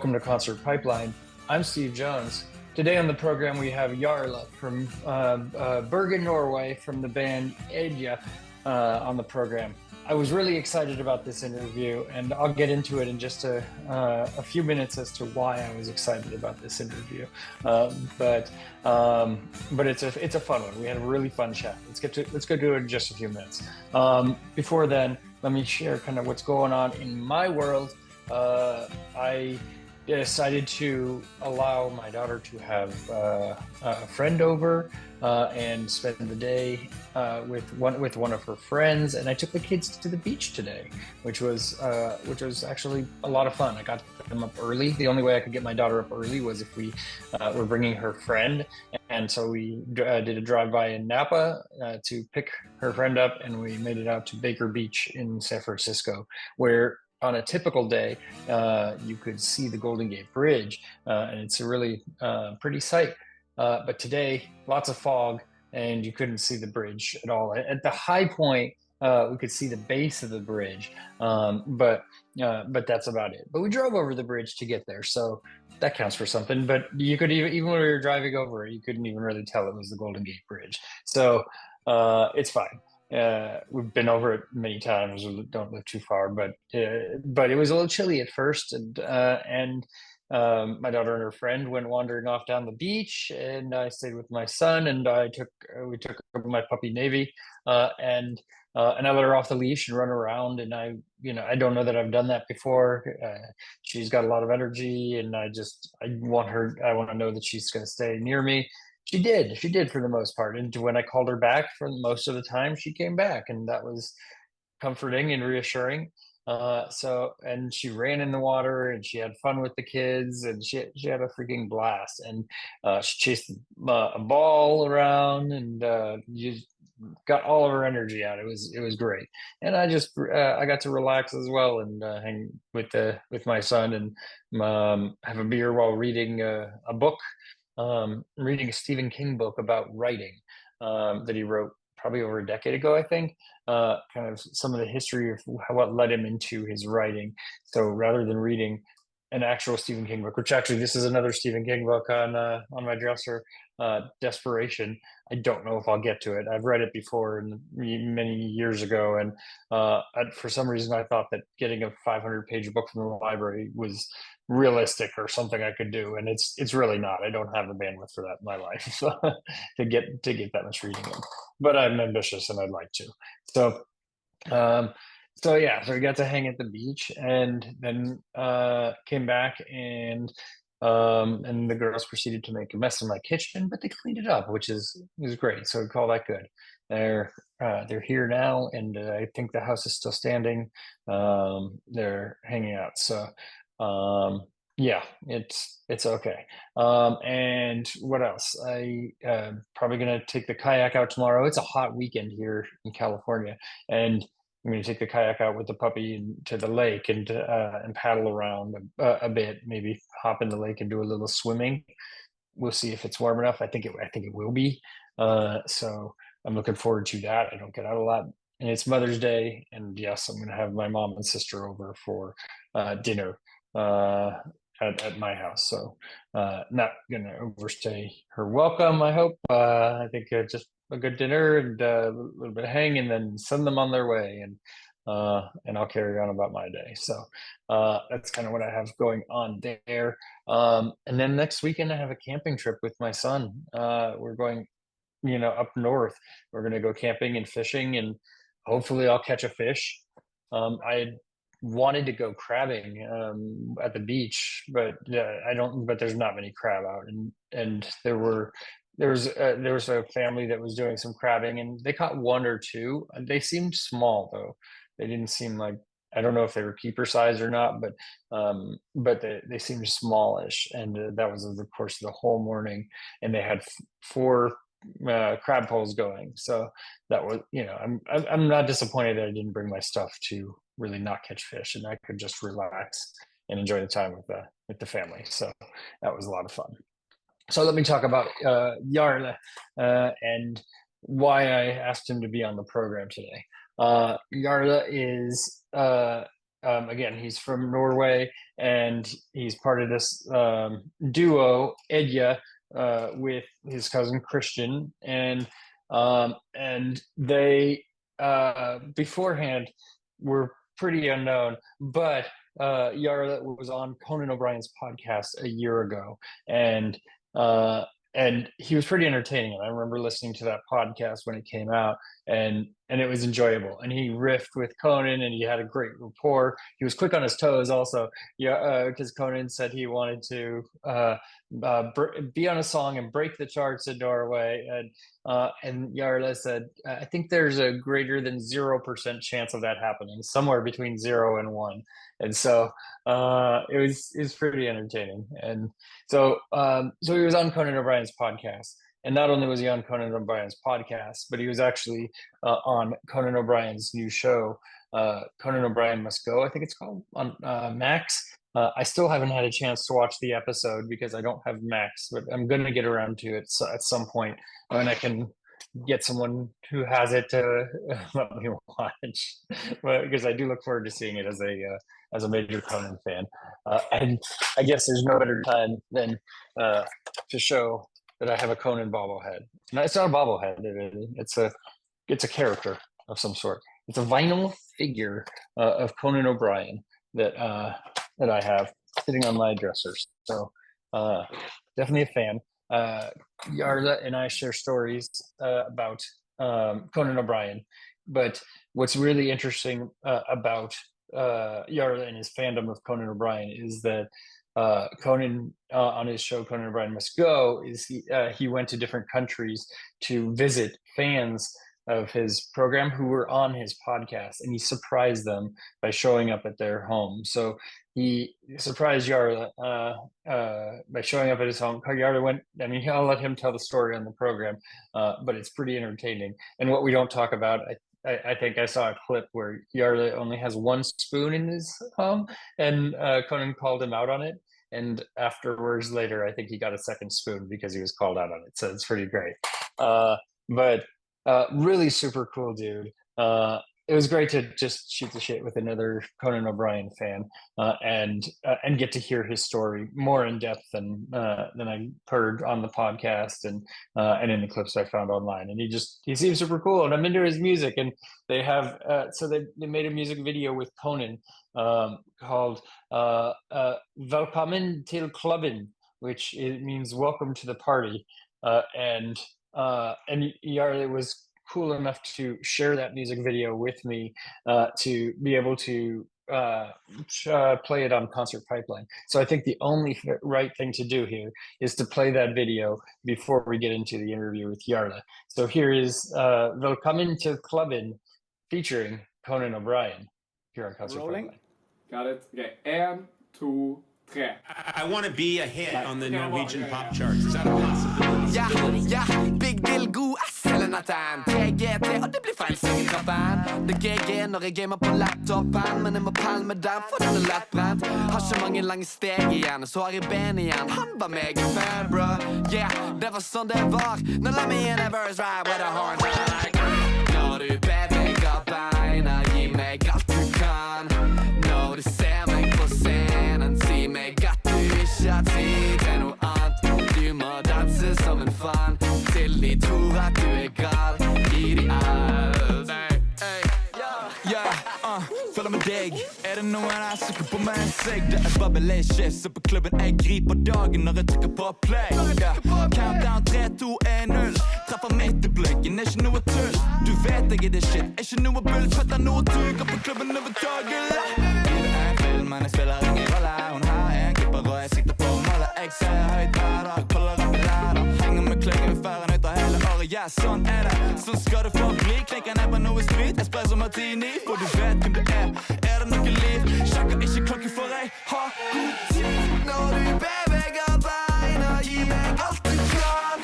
Welcome to Concert Pipeline. I'm Steve Jones. Today on the program we have Jarle from Bergen, Norway, from the band E.D.A on the program. I was really excited about this interview, and I'll get into it in just a few minutes as to why I was excited about this interview. But it's a fun one. We had a really fun chat. Let's go do it in just a few minutes. Before then, let me share kind of what's going on in my world. I decided to allow my daughter to have a friend over and spend the day with one of her friends, and I took the kids to the beach today, which was actually a lot of fun. I got them up early. The only way I could get my daughter up early was if we were bringing her friend, and so we did a drive-by in Napa to pick her friend up, and we made it out to Baker Beach in San Francisco, where on a typical day, you could see the Golden Gate Bridge, and it's a really pretty sight. But today, lots of fog, and you couldn't see the bridge at all. At the high point, we could see the base of the bridge, but that's about it. But we drove over the bridge to get there, so that counts for something. But you could even when we were driving over it, you couldn't even really tell it was the Golden Gate Bridge. So it's fine. We've been over it many times. We don't live too far, but it was a little chilly at first, and my daughter and her friend went wandering off down the beach, and I stayed with my son, and we took my puppy Navy, and I let her off the leash and run around, and I don't know that I've done that before. She's got a lot of energy, and I want to know that she's going to stay near me. She did for the most part. And when I called her back for most of the time, she came back, and that was comforting and reassuring. And she ran in the water, and she had fun with the kids, and she had a freaking blast. And she chased a ball around, and just got all of her energy out. It was great. And I got to relax as well, and hang with my son, and have a beer while reading a book. Reading a Stephen King book about writing that he wrote probably over a decade ago, I think. Kind of some of the history of what led him into his writing. So rather than reading an actual Stephen King book, which actually this is another Stephen King book on my dresser, Desperation. I don't know if I'll get to it. I've read it before many years ago, and for some reason I thought that getting a 500-page book from the library was realistic or something I could do, and it's really not. I don't have the bandwidth for that in my life to get that much reading in. But I'm ambitious, and I'd like to. So we got to hang at the beach, and then came back, and the girls proceeded to make a mess in my kitchen, but they cleaned it up, which is great. So we call that good. They're here now, and I think the house is still standing. They're hanging out. So yeah, it's okay. And what else? I probably gonna take the kayak out tomorrow. It's a hot weekend here in California, and I'm going to take the kayak out with the puppy to the lake and paddle around a bit. Maybe hop in the lake and do a little swimming. We'll see if it's warm enough. I think it will be. So I'm looking forward to that. I don't get out a lot, and it's Mother's Day, and yes, I'm going to have my mom and sister over for dinner at my house. So not going to overstay her welcome, I hope. I think just a good dinner and a little bit of hang, and then send them on their way, and I'll carry on about my day. So that's kind of what I have going on there. And then next weekend I have a camping trip with my son. We're going, up north. We're going to go camping and fishing, and hopefully I'll catch a fish. I wanted to go crabbing at the beach, but I don't. But there's not many crab out, and there was a family that was doing some crabbing, and they caught one or two. They seemed small, though. They didn't seem like, I don't know if they were keeper size or not, but they seemed smallish, and that was over the course of the whole morning. And they had four crab poles going, so that was, I'm not disappointed that I didn't bring my stuff to really not catch fish, and I could just relax and enjoy the time with the family. So that was a lot of fun. So let me talk about Jarle and why I asked him to be on the program today. Jarle is again, he's from Norway, and he's part of this duo, E.D.A, with his cousin Christian, and they beforehand were pretty unknown, but Jarle was on Conan O'Brien's podcast a year ago, and he was pretty entertaining. And I remember listening to that podcast when it came out, and it was enjoyable. And he riffed with Conan, and he had a great rapport. He was quick on his toes, also, because Conan said he wanted to be on a song and break the charts in Norway, and Jarle said, "I think there's a greater than 0% chance of that happening, somewhere between 0 and 1." And so it was pretty entertaining. And so he was on Conan O'Brien's podcast. And not only was he on Conan O'Brien's podcast, but he was actually on Conan O'Brien's new show, Conan O'Brien Must Go, I think it's called, on Max. I still haven't had a chance to watch the episode because I don't have Max, but I'm going to get around to it at some point when I can get someone who has it to let me watch. But because I do look forward to seeing it as a major Conan fan. And I guess there's no better time than to show that I have a Conan bobblehead. No, it's not a bobblehead. It's a character of some sort. It's a vinyl figure of Conan O'Brien that I have sitting on my dresser. So definitely a fan. Jarle and I share stories about Conan O'Brien, but what's really interesting about Jarle and his fandom of Conan O'Brien is that Conan on his show Conan O'Brien Must Go is he went to different countries to visit fans of his program who were on his podcast, and he surprised them by showing up at their home. So he surprised Jarle by showing up at his home. Jarle went, I mean, I'll let him tell the story on the program, but it's pretty entertaining. And what we don't talk about, I think I saw a clip where Jarle only has one spoon in his home, and Conan called him out on it. And afterwards, later, I think he got a second spoon because he was called out on it. So it's pretty great. But really super cool dude. It was great to just shoot the shit with another Conan O'Brien fan and get to hear his story more in depth than I heard on the podcast and in the clips I found online. And he seems super cool, and I'm into his music. And they have so they made a music video with Conan called Velkommen til Klubben, which it means welcome to the party. And Jarle was cool enough to share that music video with me to be able to play it on Concert Pipeline. So I think the only right thing to do here is to play that video before we get into the interview with Jarle. So here is Velkommen til Klubben featuring Conan O'Brien here on Concert Pipeline. Got it. Okay, 1, 2, 3. I want to be a hit on the Norwegian pop charts. Is that a possibility? Ja, big deal, god SL natten. TGT, og det blir feil sengekappen. Det GG når jeg gamer på laptopen, men jeg må palme den, for den lettbrent. Har ikke mange lange steg igjen, så har jeg ben igjen. Han var meg før, bro. Yeah, det var sånn det var. Now let me in a verse ride with a horn. Når du beveger beina, gi meg alt du kan. Når du ser meg på scenen, si meg at du ikke har tid til noe annet. Du må danse som en fan, til de tror at du gal. Gi de alt. Føler meg deg. Det noen jeg sukker på meg en seg? Det babbelage, så på klubben jeg griper dagen når jeg trykker på play. Countdown 3, 2, 1, 0. Treffer midt i blinken, ikke noe tull. Du vet jeg det shit, ikke noe bull. Fetter noe tuger på klubben over dagen. Livet en film, men jeg spiller ingen rolle. Hun har en klipper og jeg sitter på målet. Jeg ser høyt hver dag, puller opp i lærer. Henger med klingen færre ut av hele året. Ja, sånn det. Sånn skal det få bli. Klikker ned på noe street. Jeg sprer som martini, for du vet hvem det er. Det noe liv? Sjekker ikke klokken for jeg har god tid. Når du beveger beina, gi meg alt du kan.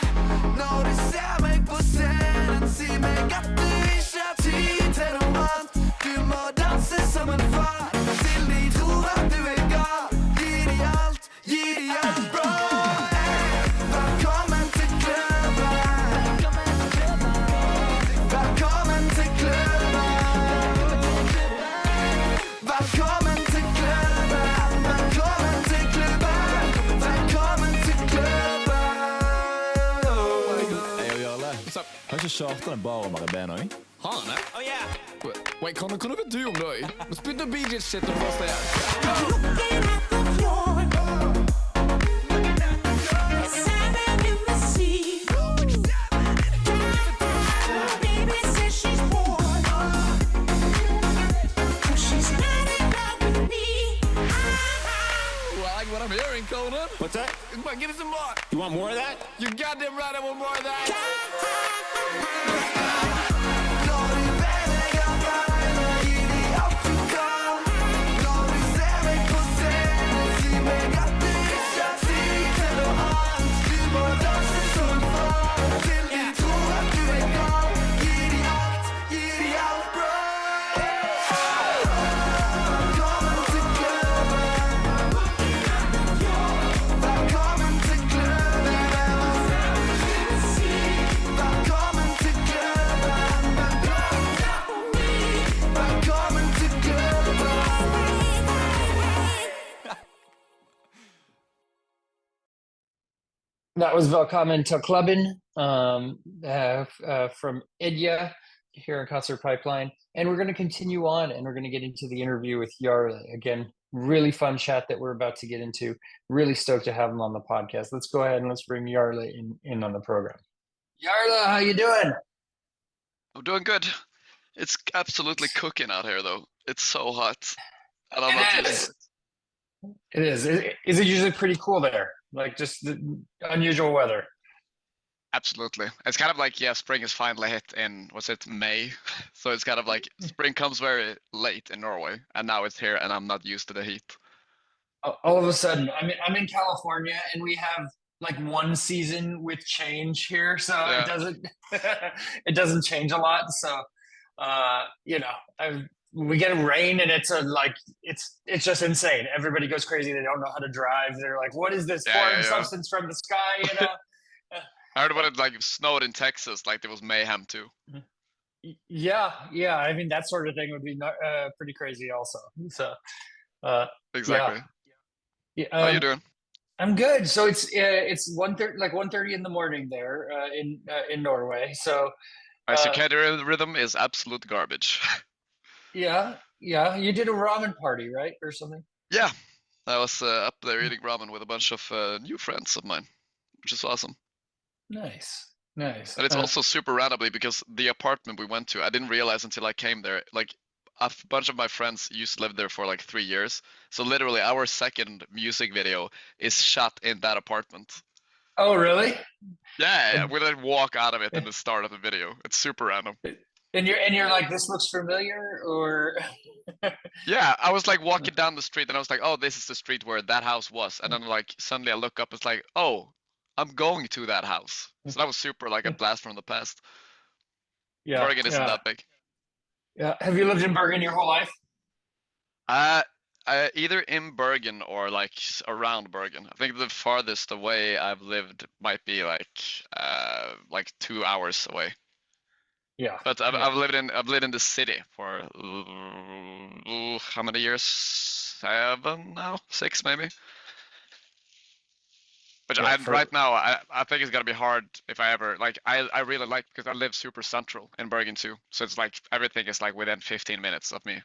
Når du ser meg på scenen, si meg at du ikke har tid til noe annet. Du må danse som en fan, til de tror at du gal. Gi de alt, bro. Velkommen til klubben. Velkommen til klubben. Velkommen Har ikke Kjartan en bar om Ribena òg? Har han det? Oh, yeah. Wait, kan du du om det? Let's spit the BJ shit the first day. What I'm hearing, Conan. What's that? Give me some more. You want more of that? You goddamn right, I want more of that. That was Velkommen to Klubben from E.D.A here in Concert Pipeline. And we're going to continue on and we're going to get into the interview with Jarle. Again, really fun chat that we're about to get into. Really stoked to have him on the podcast. Let's go ahead and let's bring Jarle in on the program. Jarle, how you doing? I'm doing good. It's absolutely cooking out here, though. It's so hot. And I'm not used to it. It is. Is it usually pretty cool there? Like just the unusual weather? Absolutely. It's kind of like, yeah, spring is finally hit in, was it May? So it's kind of like spring comes very late in Norway, and now it's here, and I'm not used to the heat. All of a sudden, I'm in California, and we have like one season with change here, so Yeah. it doesn't it doesn't change a lot. So you know, we get rain, and it's it's just insane. Everybody goes crazy. They don't know how to drive. They're like, "What is this foreign substance from the sky?" You know. I heard when it like snowed in Texas, like there was mayhem too. Yeah. I mean, that sort of thing would be pretty crazy, also. So, Exactly. yeah. How are you doing? I'm good. So it's 1:30, like 1:30 in the morning there in Norway. So My circadian rhythm is absolute garbage. yeah. You did a ramen party, right, or something? Yeah, I was up there eating ramen with a bunch of new friends of mine, which is awesome. Nice. And it's also super randomly because the apartment we went to, I didn't realize until I came there, like a bunch of my friends used to live there for like 3 years. So literally our second music video is shot in that apartment. Oh, really? Yeah, we like walk out of it in the start of the video. It's super random. And you're like, this looks familiar, or Yeah, I was like walking down the street and I was like, oh, this is the street where that house was. And then like suddenly I look up, it's like, oh, I'm going to that house. So that was super like a blast from the past. yeah, Bergen isn't that big. yeah. Have you lived in Bergen your whole life? Either in Bergen or like around Bergen. I think the farthest away I've lived might be like 2 hours away. Yeah. But I've lived in the city for how many years? 7 now, 6 maybe. But Yeah, right now, I think it's gonna be hard if I ever like. I really like because I live super central in Bergen too, so it's like everything is like within 15 minutes of me.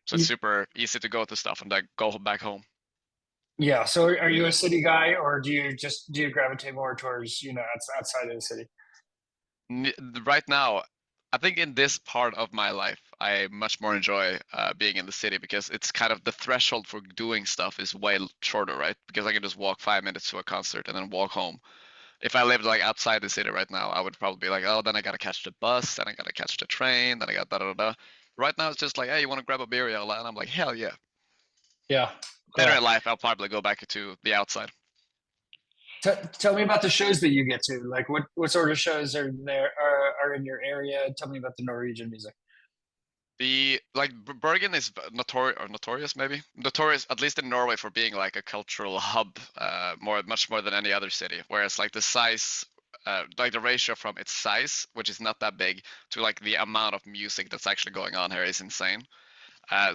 So it's super easy to go to stuff and like go back home. Yeah. So are you a city guy, or do you gravitate more towards outside of the city? Right now, I think in this part of my life, I much more enjoy being in the city because it's kind of the threshold for doing stuff is way shorter, right? Because I can just walk 5 minutes to a concert and then walk home. If I lived like outside the city right now, I would probably be like, oh, then I gotta catch the bus, then I gotta catch the train, then I got da da da. Right now, it's just like, hey, you want to grab a beer, Jarle? And I'm like, hell yeah. Yeah. Later in life, I'll probably go back to the outside. Tell me about the shows that you get to. Like, what sort of shows are there are in your area? Tell me about the Norwegian music. Bergen is notorious, maybe notorious at least in Norway for being like a cultural hub, much more than any other city. Whereas like the size, like the ratio from its size, which is not that big, to like the amount of music that's actually going on here is insane.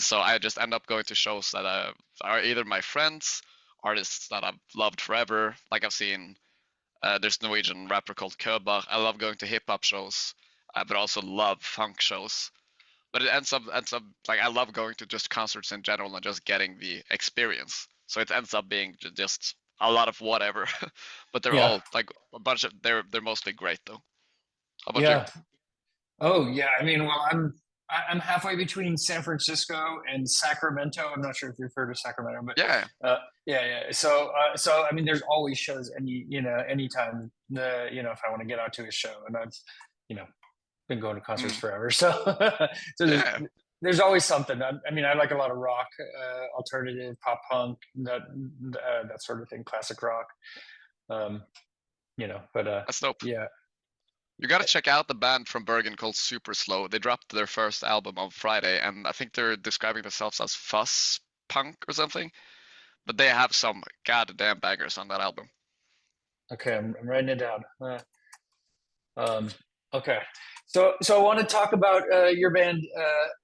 So I just end up going to shows that are either my friends, artists that I've loved forever. Like I've seen There's a Norwegian rapper called Køber. I love going to hip hop shows, but also love funk shows. But it ends up like I love going to just concerts in general and just getting the experience. So it ends up being just a lot of whatever. But they're all like a bunch of they're mostly great though. How about you? Oh yeah, I mean, well, I'm halfway between San Francisco and Sacramento. I'm not sure if you've heard of Sacramento, but Yeah. yeah. So I mean, there's always shows anytime if I want to get out to a show, and I've been going to concerts forever. So there's always something. I mean, I like a lot of rock, alternative, pop punk, that sort of thing, classic rock. But That's dope. yeah. You gotta check out the band from Bergen called Super Slow. They dropped their first album on Friday, and I think they're describing themselves as fuzz punk or something. But they have some goddamn bangers on that album. Okay, I'm writing it down. Okay, so I want to talk about your band,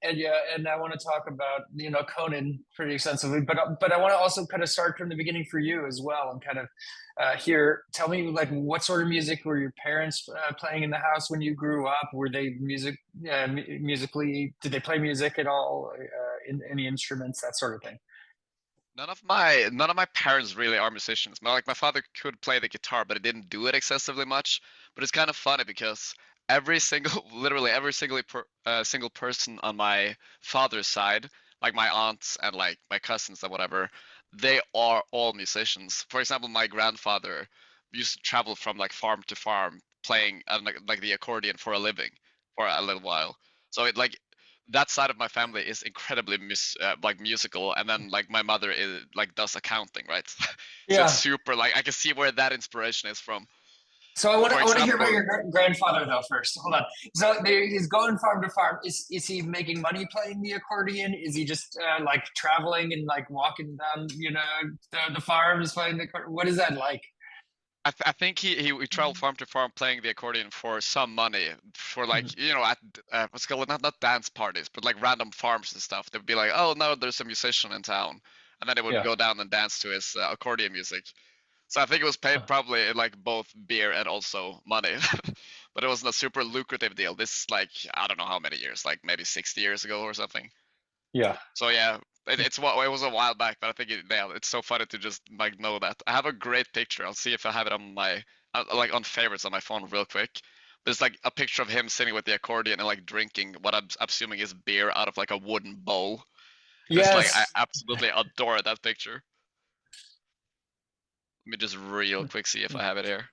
E.D.A, and I want to talk about Conan pretty extensively, but I want to also kind of start from the beginning for you as well, and kind of tell me like what sort of music were your parents playing in the house when you grew up? Were they musically? Did they play music at all? In any instruments, that sort of thing? None of my parents really are musicians. My father could play the guitar, but he didn't do it excessively much. But it's kind of funny because literally every single person on my father's side, like my aunts and like my cousins and whatever, they are all musicians. For example, my grandfather used to travel from like farm to farm playing like the accordion for a living for a little while. So it like that side of my family is incredibly musical, and then like my mother is like does accounting, right? So Yeah. it's super like I can see where that inspiration is from. So I want For to hear about example- your grandfather though first. Hold on. So he's going farm to farm. Is he making money playing the accordion? Is he just like traveling and like walking down the farms playing the accordion? What is that like? I think he traveled farm to farm playing the accordion for some money for like at what's it called, not dance parties but like random farms and stuff. They'd be like, oh no, there's a musician in town, and then they would go down and dance to his accordion music. So I think it was paid probably in like both beer and also money. But it wasn't a super lucrative deal. This like I don't know how many years, like maybe 60 years ago or something. Yeah. So yeah, it was a while back, but I think it's so funny to just like know that. I have a great picture. I'll see if I have it on my like on favorites on my phone real quick. But it's like a picture of him sitting with the accordion and like drinking what I'm assuming is beer out of like a wooden bowl. Yes. It's like I absolutely adore that picture. Let me just real quick see if I have it here.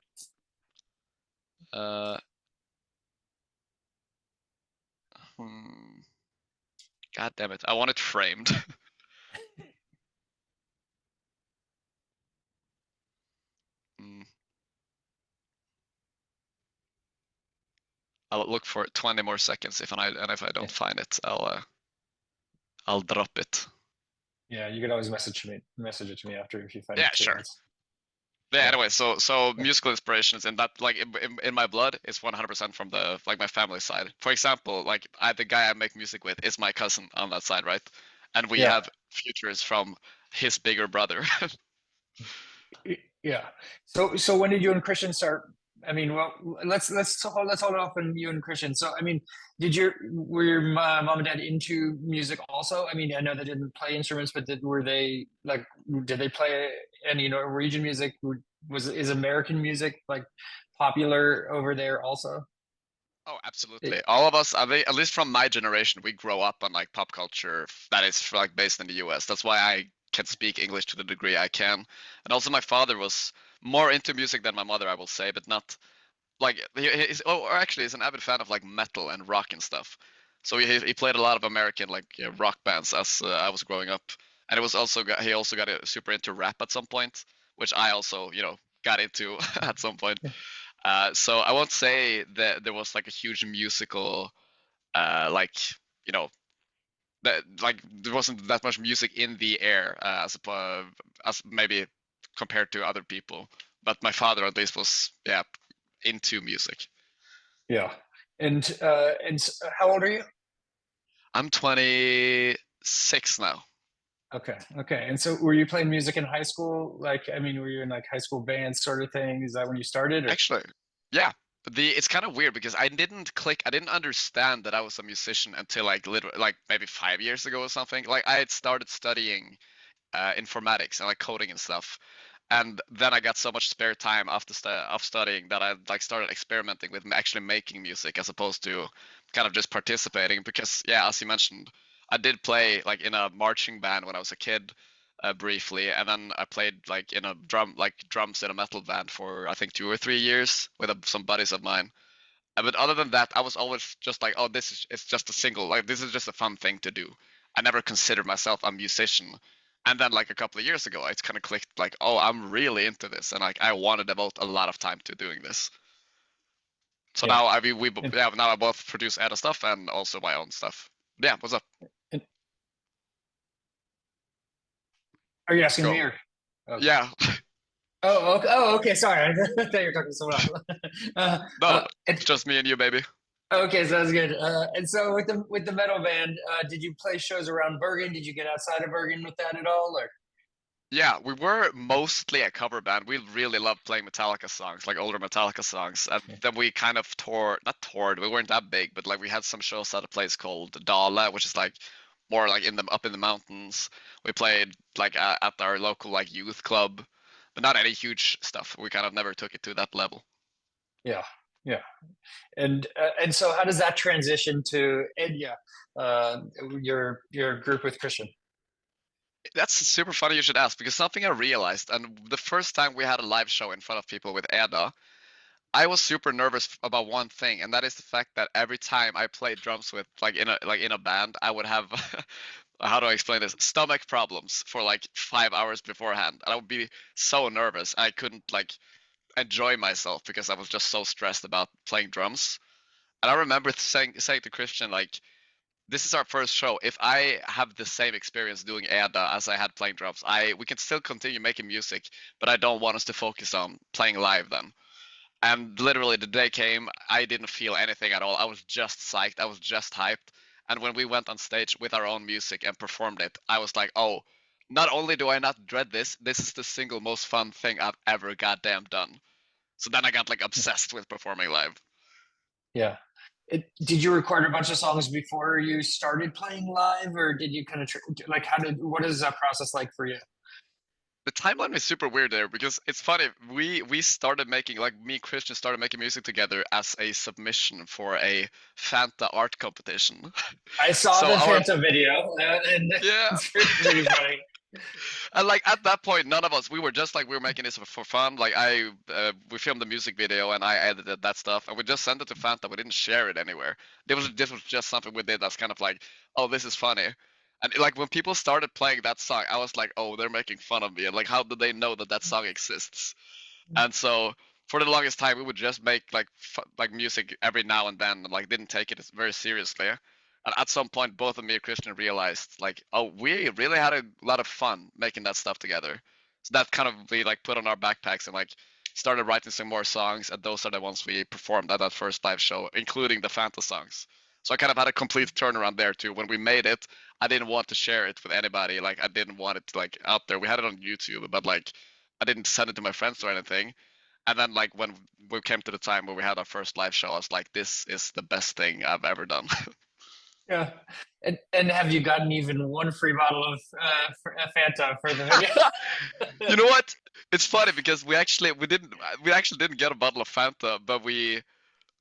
God damn it! I want it framed. I'll look for 20 more seconds if I don't find it, I'll drop it. Yeah, you can always message it to me after if you find it. Yeah, sure. Yeah, anyway, so musical inspirations and that like in my blood is 100% from the like my family side. For example, like the guy I make music with is my cousin on that side, right? And we have features from his bigger brother. Yeah. So when did you and Christian start? I mean, well, let's hold it off on you and Christian. So I mean, were your mom and dad into music also? I mean, I know they didn't play instruments, but did they play any Norwegian music? Is American music like popular over there also? Oh, absolutely. All of us, at least from my generation, we grow up on like pop culture that is like based in the US. That's why I can speak English to the degree I can. And also my father was more into music than my mother, I will say, but not like he's an avid fan of like metal and rock and stuff. So he played a lot of American like rock bands as I was growing up. And he also got super into rap at some point, which I also got into at some point. So I won't say that there was like a huge musical that like there wasn't that much music in the air as maybe compared to other people, but my father at least was into music. Yeah. And how old are you? I'm 26 now. Okay, okay. And so were you playing music in high school? Like, I mean, were you in like high school bands sort of thing? Is that when you started or? Actually, yeah. It's kind of weird because I didn't click. I didn't understand that I was a musician until like literally like maybe 5 years ago or something. Like I had started studying informatics and like coding and stuff, and then I got so much spare time after of studying that I like started experimenting with actually making music as opposed to kind of just participating. Because yeah, as you mentioned, I did play like in a marching band when I was a kid, briefly, and then I played like in a drums in a metal band for I think 2 or 3 years with some buddies of mine. But other than that, I was always just like, oh, this is it's just a single, like this is just a fun thing to do. I never considered myself a musician. And then like a couple of years ago, it kind of clicked like, oh, I'm really into this, and like I want to devote a lot of time to doing this. So Yeah. now I mean, And, yeah, now I both produce Ada stuff and also my own stuff. Yeah, what's up? and are you asking me Go. or? Okay. Yeah. Oh, okay. Oh, okay. Sorry. I thought you were talking to someone else. No, it's just me and you, baby. Okay, sounds good. And so with the metal band, did you play shows around Bergen? Did you get outside of Bergen with that at all, or? Yeah, we were mostly a cover band. We really loved playing Metallica songs, like older Metallica songs. And then we kind of not toured, we weren't that big, but like we had some shows at a place called E.D.A, which is like more like up in the mountains. We played like at our local like youth club, but not any huge stuff. We kind of never took it to that level. Yeah, yeah. And so how does that transition to E.D.A, your group with Christian? That's super funny you should ask, because something I realized, and the first time we had a live show in front of people with E.D.A, I was super nervous about one thing, and that is the fact that every time I played drums with like in a band, I would have how do I explain this? Stomach problems for like 5 hours beforehand. And I would be so nervous. I couldn't like enjoy myself because I was just so stressed about playing drums. And I remember saying to Christian, like, this is our first show. If I have the same experience doing E.D.A as I had playing drums, we can still continue making music, but I don't want us to focus on playing live then. And literally the day came, I didn't feel anything at all. I was just psyched. I was just hyped. And when we went on stage with our own music and performed it, I was like, oh, not only do I not dread this, this is the single most fun thing I've ever goddamn done. So then I got like obsessed with performing live. Yeah. Did you record a bunch of songs before you started playing live, or did you kind of like what is that process like for you? The timeline is super weird there because it's funny. We started making, like, me and Christian started making music together as a submission for a Fanta art competition. I saw So the our- Fanta video, and Yeah. it's pretty funny. And like at that point, none of us, we were just like, we were making this for fun. Like we filmed the music video and I edited that stuff and we just sent it to Fanta. We didn't share it anywhere. This was just something we did that's kind of like, oh, this is funny. And like when people started playing that song, I was like, oh, they're making fun of me. And like, how do they know that that song exists? And so for the longest time, we would just make like music every now and then, and like didn't take it very seriously. And at some point, both of me and Christian realized, like, oh, we really had a lot of fun making that stuff together. So that kind of we like put on our backpacks and like started writing some more songs, and those are the ones we performed at that first live show, including the Fanta songs. So I kind of had a complete turnaround there too. When we made it, I didn't want to share it with anybody. Like I didn't want it like out there. We had it on YouTube, but like I didn't send it to my friends or anything. And then like when we came to the time where we had our first live show, I was like, this is the best thing I've ever done. Yeah. And have you gotten even one free bottle of Fanta for the video? You know what? It's funny because we actually didn't get a bottle of Fanta, but we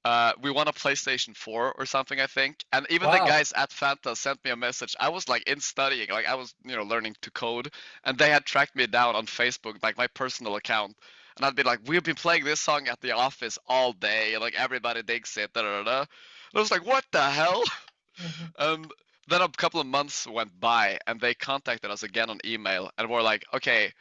won a PlayStation 4 or something, I think. And even the Wow. guys at Fanta sent me a message. I was like in studying, like I was, learning to code, and they had tracked me down on Facebook, like my personal account. And I'd be like, we've been playing this song at the office all day, like everybody digs it, da da da. And I was like, what the hell? Then a couple of months went by, and they contacted us again on email, and were like, okay,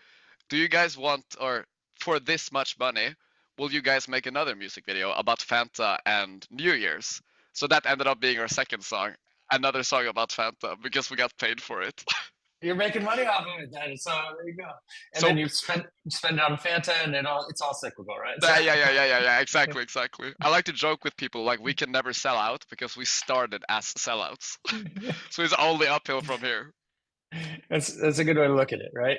do you guys want, or for this much money, will you guys make another music video about Fanta and New Year's? So that ended up being our second song, another song about Fanta, because we got paid for it. You're making money off of it, then. So there you go. And So- then you spend it on Fanta, and it's all cyclical, right? Yeah, exactly. I like to joke with people, like, we can never sell out because we started as sellouts. So it's only uphill from here. That's a good way to look at it, right?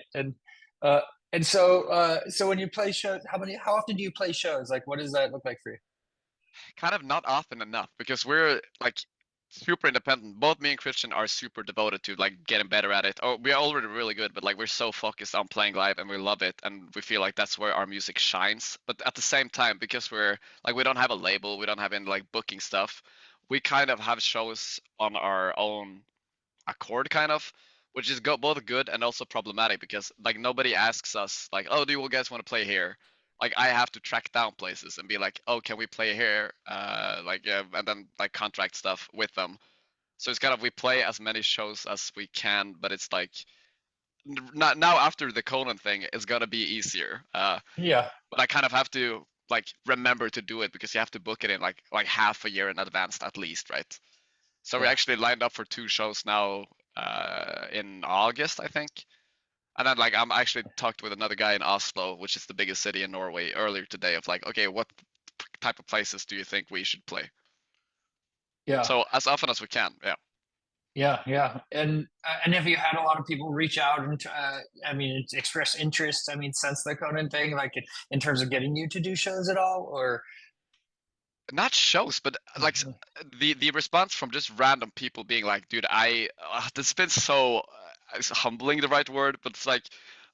Uh, so when you play shows, how often do you play shows? Like, what does that look like for you? Kind of not often enough because we're like super independent. Both me and Christian are super devoted to like getting better at it. Oh, we're already really good, but like we're so focused on playing live and we love it and we feel like that's where our music shines. But at the same time, because we're like we don't have a label, we don't have any like booking stuff, we kind of have shows on our own accord kind of, which is both good and also problematic because like nobody asks us like, oh, do you guys want to play here? Like I have to track down places and be like, oh, can we play here? And then like contract stuff with them. So it's kind of we play as many shows as we can, but it's like not now after the Conan thing, it's gonna be easier. Yeah, But I kind of have to like remember to do it because you have to book it in like half a year in advance at least, right? So we Yeah. actually lined up for 2 shows now in August, I think. And then like I'm actually talked with another guy in Oslo, which is the biggest city in Norway, earlier today of like, okay, what type of places do you think we should play? yeah, So as often as we can, yeah. yeah. And have you had a lot of people reach out and I mean, express interest? I mean, since the Conan thing, like in terms of getting you to do shows at all, or Not shows, but like the response from just random people being like, dude, this has been so is humbling the right word, but it's like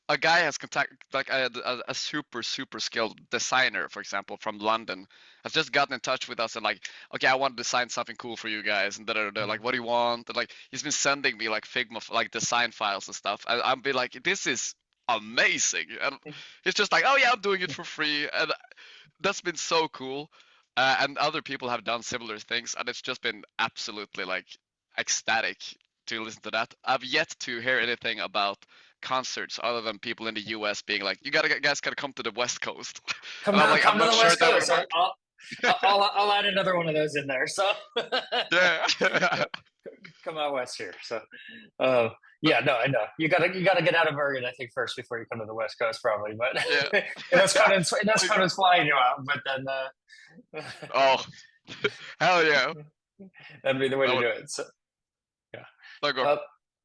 a guy has contact like a super skilled designer, for example, from London, has just gotten in touch with us and like, okay, I want to design something cool for you guys, and da like, what do you want? And like, he's been sending me like Figma like design files and stuff. I'll be like, this is amazing, and he's just like, oh yeah, I'm doing it for free, and that's been so cool. And other people have done similar things, and it's just been absolutely like ecstatic to listen to that. I've yet to hear anything about concerts other than people in the US being like, "You guys gotta come to the West Coast." come And I'm to, like, come I'm to not the sure West that would Coast. work. I'll add another one of those in there. So Yeah. come out west here. So, yeah, no, I know you gotta get out of Bergen, I think, first before you come to the West Coast, probably. But Yeah. that's Conan's flying you out. But then, Oh, hell yeah. that'd be the way That to would- do it. So, No, go. uh,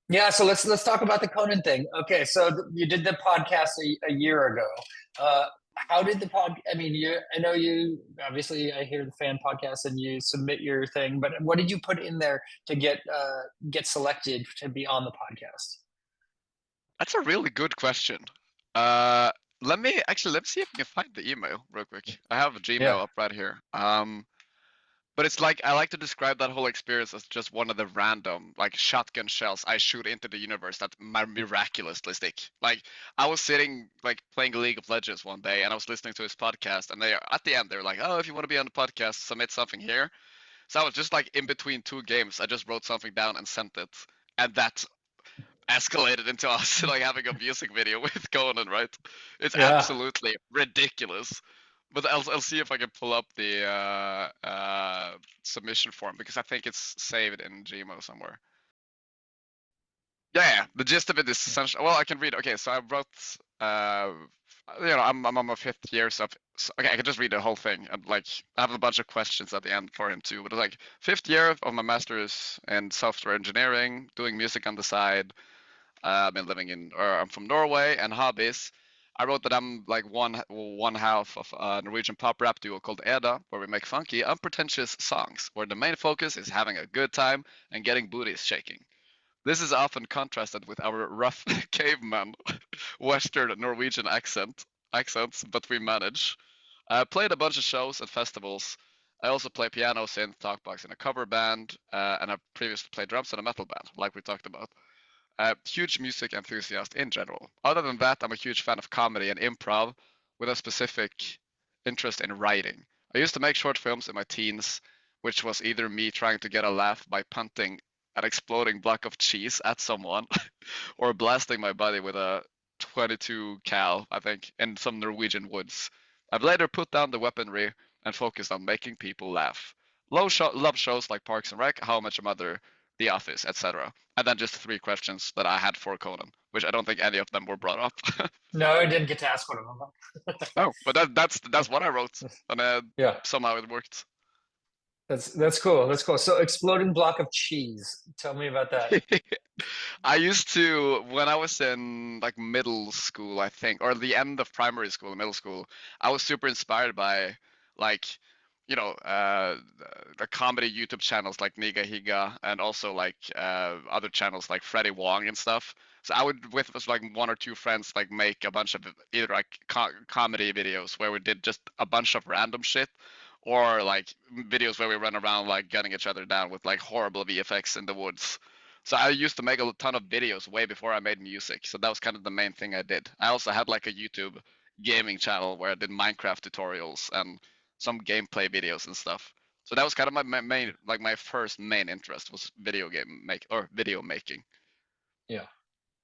yeah. So let's talk about the Conan thing. Okay, so you did the podcast a year ago. How did the pod? I mean, I know you obviously. I hear the fan podcast, and you submit your thing. But what did you put in there to get selected to be on the podcast? That's a really good question. Let me see if I can find the email real quick. I have a Gmail Yeah. up right here. But it's like I like to describe that whole experience as just one of the random like shotgun shells I shoot into the universe that miraculously stick. Like I was sitting like playing League of Legends one day and I was listening to his podcast and at the end they were like, oh, if you want to be on the podcast, submit something here. So I was just like in between 2 games, I just wrote something down and sent it, and that escalated into us like having a music video with Conan, right? It's Yeah. absolutely ridiculous. But I'll see if I can pull up the submission form because I think it's saved in Gmail somewhere. Yeah, the gist of it is essentially. Well, I can read. Okay, so I wrote. I'm on my 5th year, so okay, I can just read the whole thing. And like, I have a bunch of questions at the end for him too. But it's like 5th year of my master's in software engineering, doing music on the side. I've been I'm from Norway, and hobbies. I wrote that I'm like one half of a Norwegian pop rap duo called E.D.A, where we make funky, unpretentious songs, where the main focus is having a good time and getting booties shaking. This is often contrasted with our rough caveman Western Norwegian accents, but we manage. I played a bunch of shows at festivals. I also play piano, synth, talkbox in a cover band, and I've previously played drums in a metal band, like we talked about. Huge music enthusiast in general. Other than that, I'm a huge fan of comedy and improv with a specific interest in writing. I used to make short films in my teens, which was either me trying to get a laugh by punting an exploding block of cheese at someone or blasting my body with a 22 cal, I think, in some Norwegian woods. I've later put down the weaponry and focused on making people laugh. Love shows like Parks and Rec, How I Met Your Mother, The Office, etc. And then just 3 questions that I had for Conan, which I don't think any of them were brought up. No, I didn't get to ask one of them. No, but that's what I wrote, and Yeah. somehow it worked. That's cool. That's cool. So exploding block of cheese. Tell me about that. I used to, when I was in like middle school, I think, or the end of primary school, middle school, I was super inspired by like, the comedy YouTube channels like Niga Higa and also like other channels like Freddie Wong and stuff. So I would, with like one or two friends, like make a bunch of either like comedy videos where we did just a bunch of random shit, or like videos where we run around like gunning each other down with like horrible VFX in the woods. So I used to make a ton of videos way before I made music. So that was kind of the main thing I did. I also had like a YouTube gaming channel where I did Minecraft tutorials and some gameplay videos and stuff. So that was kind of my main, like my first main interest was video making. Yeah,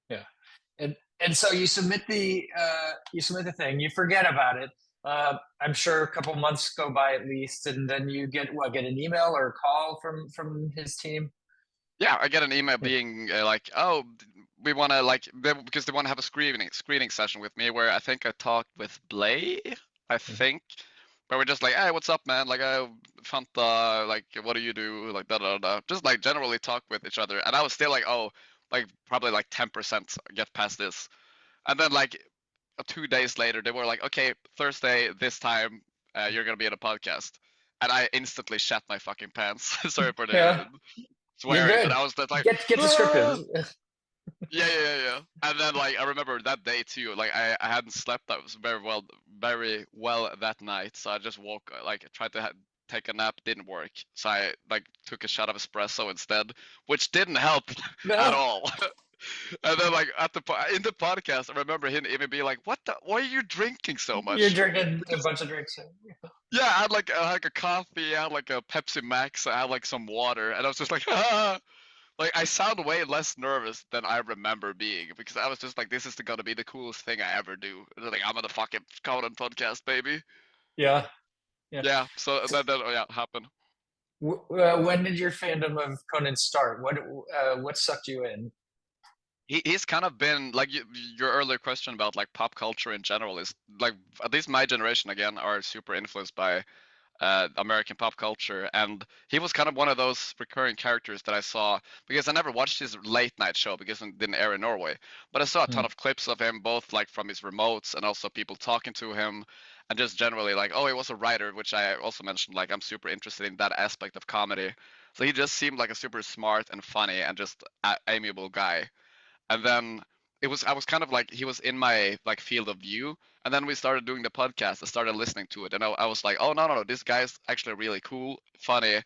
yeah. And so you submit the thing, you forget about it. I'm sure a couple months go by at least, and then you get an email or a call from his team. Yeah, I get an email being like, "Oh, we want to because they want to have a screening session with me." Where I think I talked with Blay, I think, where we're just like, "Hey, what's up, man? Like, Fanta, like, what do you do? Like, da da da." Just like generally talk with each other, and I was still like, "Oh, like probably like 10% get past this," and then like 2 days later, they were like, "Okay, Thursday this time, you're gonna be in a podcast," and I instantly shat my fucking pants. Sorry for the swearing, but I was just like, get descriptive. Yeah. And then like I remember that day too, like I hadn't slept that was very well that night, so I just woke like tried to take a nap, didn't work, so I like took a shot of espresso instead, which didn't help at all. And then like in the podcast, I remember him even being like, why are you drinking so much? You're drinking a bunch of drinks. Yeah, I had like a coffee, I had like a Pepsi Max, I had like some water, and I was just like, ah. Like I sound way less nervous than I remember being, because I was just like, this is gonna be the coolest thing I ever do. Like I'm on the fucking Conan podcast, baby. Yeah. Yeah. So that happened. When did your fandom of Conan start? What sucked you in? He's kind of been like your earlier question about like pop culture in general is like, at least my generation again are super influenced by American pop culture, and he was kind of one of those recurring characters that I saw, because I never watched his late night show because it didn't air in Norway, but I saw a ton of clips of him, both like from his remotes and also people talking to him, and just generally like, oh, he was a writer, which I also mentioned, like I'm super interested in that aspect of comedy. So he just seemed like a super smart and funny and just amiable guy. And then I was kind of like, he was in my like field of view, and then we started doing the podcast. I started listening to it, and I was like, oh no, this guy's actually really cool, funny,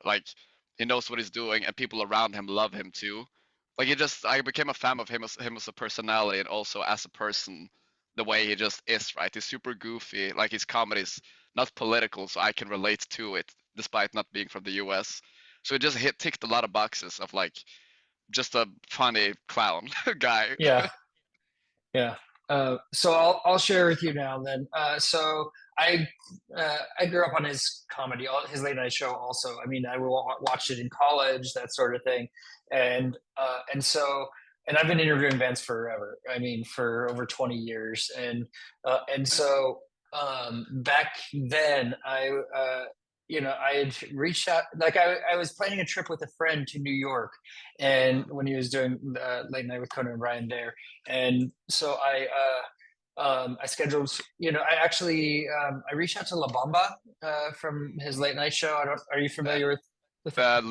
like he knows what he's doing, and people around him love him too. Like I became a fan of him as a personality, and also as a person, the way he just is. Right, he's super goofy. Like his comedy's not political, so I can relate to it, despite not being from the U.S. So it just ticked a lot of boxes of like just a funny clown guy. Yeah. So I'll share with you now then. So I grew up on his comedy, his late night show. Also, I mean, I watched it in college, that sort of thing, and I've been interviewing bands forever. I mean, for over 20 years, and so back then I had reached out, like I was planning a trip with a friend to New York, and when he was doing Late Night with Conan O'Brien there, and so I scheduled, I reached out to La Bamba from his late night show. Are you familiar with the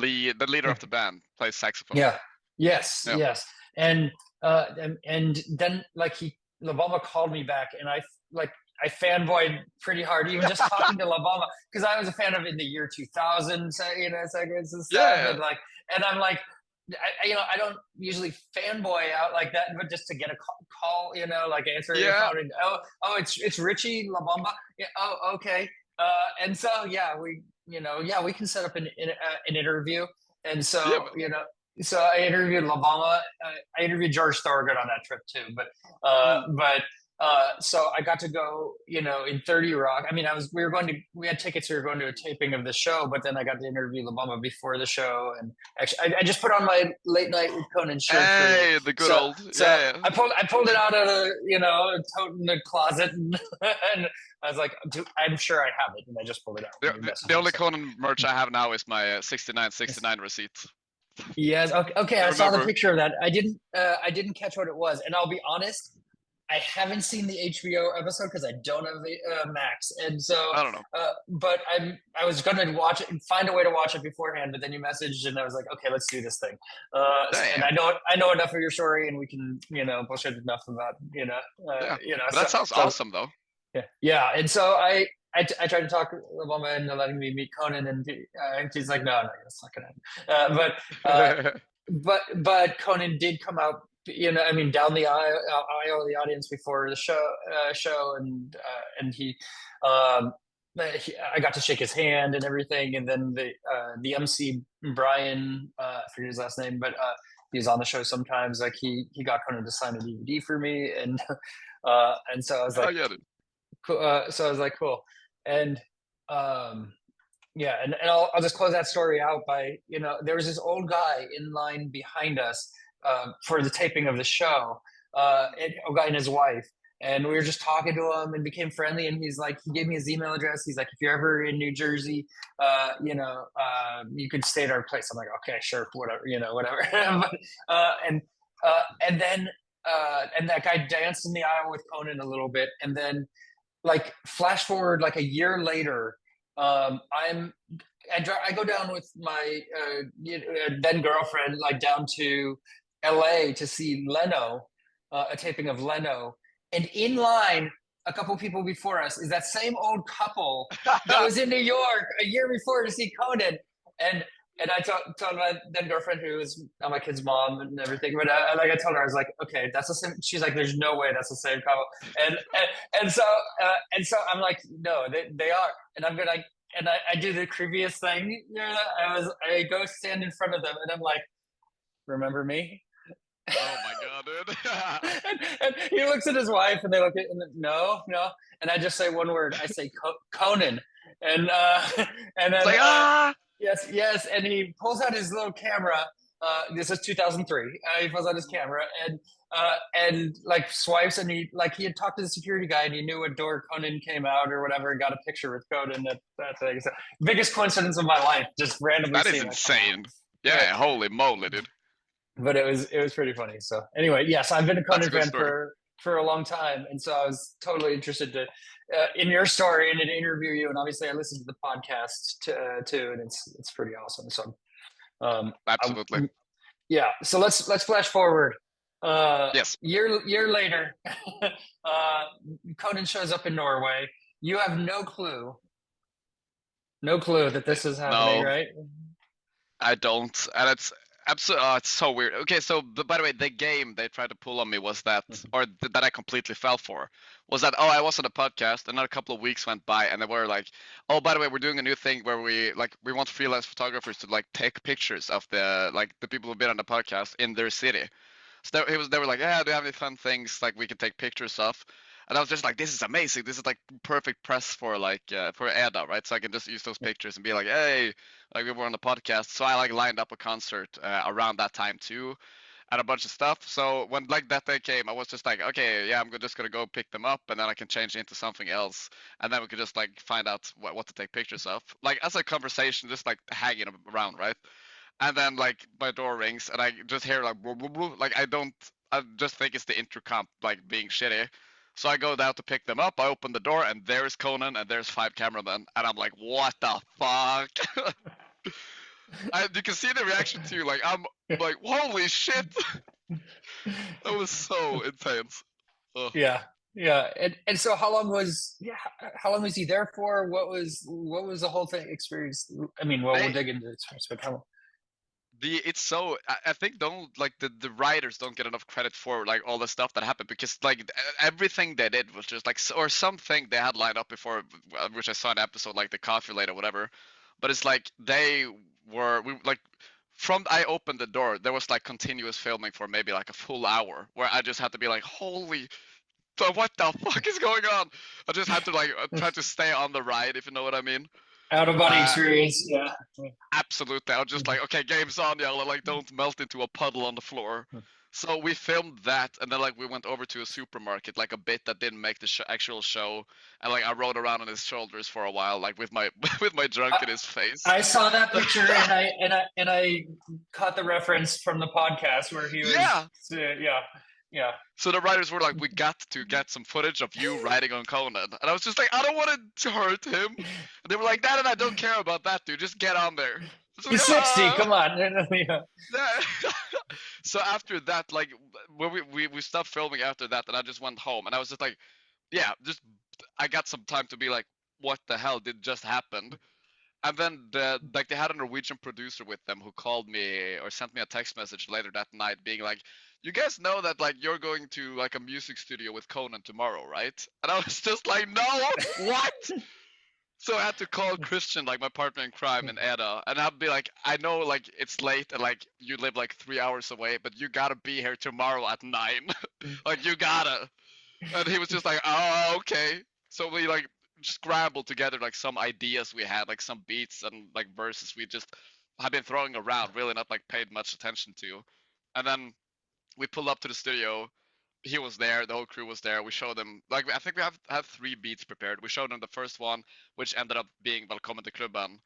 leader of the band plays saxophone? Yeah. Yes. And then like La Bamba called me back, and I fanboyed pretty hard, even just talking to La Bamba, because I was a fan of In the Year 2000, segments and stuff. Yeah. And I'm like, I don't usually fanboy out like that, but just to get a call, like answer your phone, and it's Richie La Bamba. Yeah. Oh, okay. And so we can set up an interview. And so so I interviewed La Bamba. I interviewed George Thorogood on that trip too, but So I got to go, in 30 Rock. I mean, we had tickets. We were going to a taping of the show, but then I got to interview La Bamba before the show. And actually, I just put on my late night with Conan shirt. Hey, the good old. Yeah. I pulled it out of the, tote in the closet, and, and I was like, I'm sure I have it, and I just pulled it out. The only Conan merch I have now is my 69 receipt. Yes. Okay. I saw the picture of that. I didn't catch what it was, and I'll be honest. I haven't seen the HBO episode because I don't have the Max, and so I don't know. But I was gonna watch it and find a way to watch it beforehand, but then you messaged, and I was like, okay, let's do this thing. And I know enough of your story, and we can bullshit enough about But that sounds awesome, though. Yeah. And so I tried to talk Obama into letting me meet Conan, and he's like, no, that's not gonna happen. But Conan did come out. Down the aisle of the audience before the show, and he, I got to shake his hand and everything, and then the MC Brian, I forget his last name, but he's on the show sometimes. Like he got Conan to sign a DVD for me, and so I was like, cool. So I was like, cool, and and I'll just close that story out by there was this old guy in line behind us. For the taping of the show, a guy and his wife, and we were just talking to him and became friendly. And he gave me his email address. He's like, if you're ever in New Jersey, you could stay at our place. I'm like, okay, sure, whatever, whatever. And then that guy danced in the aisle with Conan a little bit, and then flash forward a year later, I go down with my then girlfriend down to LA to see Leno, a taping of Leno, and in line a couple people before us is that same old couple that was in New York a year before to see Conan, and I told my then girlfriend, who was my kid's mom and everything, but I told her, I was like, okay, that's the same. She's like, there's no way that's the same couple, and so I'm like, no, they are, and I'm gonna. And I do the creepiest thing. I go stand in front of them, and I'm like, "Remember me?" Oh my god, dude! and he looks at his wife, and they look at, and no. And I just say one word. I say Conan, and then yes, and he pulls out his little camera. This is 2003. He pulls out his camera and swipes, and he had talked to the security guy, and he knew what door Conan came out or whatever, and got a picture with Conan. That thing. So, biggest coincidence of my life, just randomly. That is insane. Yeah, holy moly, dude. But it was pretty funny. So anyway, yes, I've been a Conan fan for a long time, and so I was totally interested to in your story and to interview you. And obviously, I listened to the podcast too, and it's pretty awesome. So. Absolutely. So let's flash forward. Yes. Year later, Conan shows up in Norway. You have no clue that this is happening, right? I don't, and it's absolutely. It's so weird. Okay, so by the way, the game they tried to pull on me was that, or that I completely fell for, was that I was on a podcast, and then a couple of weeks went by, and they were like, oh, by the way, we're doing a new thing where we want freelance photographers to take pictures of the people who've been on the podcast in their city. So they were like, yeah, do you have any fun things we can take pictures of? And I was just like, this is amazing. This is perfect press for for E.D.A, right? So I can just use those pictures and be like, hey, we were on the podcast. So I lined up a concert around that time too, and a bunch of stuff. So when that day came, I was just like, okay, yeah, I'm just gonna go pick them up, and then I can change into something else, and then we could just find out what to take pictures of, as a conversation, just hanging around, right? And then my door rings, and I just hear blah, blah, blah. I just think it's the intercom being shitty. So I go down to pick them up. I open the door, and there's Conan, and there's 5 cameramen, and I'm like, what the fuck? You can see the reaction too. I'm like, holy shit! That was so intense. Ugh. Yeah. And so how long was he there for? What was the whole thing experience? I mean, we'll dig into the experience, but how long? I think the writers don't get enough credit for all the stuff that happened, because everything they did was just or something they had lined up before, which I saw in an episode the coffee late or whatever. But it's from I opened the door, there was continuous filming for maybe a full hour, where I just had to be holy So what the fuck is going on? I just had to like try to stay on the ride, if you know what I mean. Out of body experience, yeah. Absolutely. I was just like, okay, game's on, Jarle, like don't melt into a puddle on the floor. So we filmed that, and then like we went over to a supermarket, like a bit that didn't make the actual show, and like I rode around on his shoulders for a while, like with my with my drunk in his face. I saw that picture, and I caught the reference from the podcast where he was. Yeah. So the writers were like, we got to get some footage of you riding on Conan, and I was just like, I don't want to hurt him. And they were like, I don't care about that, dude. Just get on there. He's 60. Come on. Yeah. So after that, like when we stopped filming after that, and I just went home, and I was just like, yeah, just I got some time to be like, what the hell did just happen? And then they had a Norwegian producer with them who called me or sent me a text message later that night, being like, you guys know that like you're going to like a music studio with Conan tomorrow, right? And I was just like, no, what? So I had to call Christian, like my partner in crime in E.D.A, and I'd be like, I know like it's late and like you live like 3 hours away, but you gotta be here tomorrow at 9. Like you gotta. And he was just like, oh, okay. So we like scrambled together like some ideas we had, like some beats and like verses we just had been throwing around, really not like paid much attention to. And then we pulled up to the studio. He was there, the whole crew was there. We showed them, like I think we have 3 beats prepared. We showed him the first one, which ended up being Velkommen to Klubben.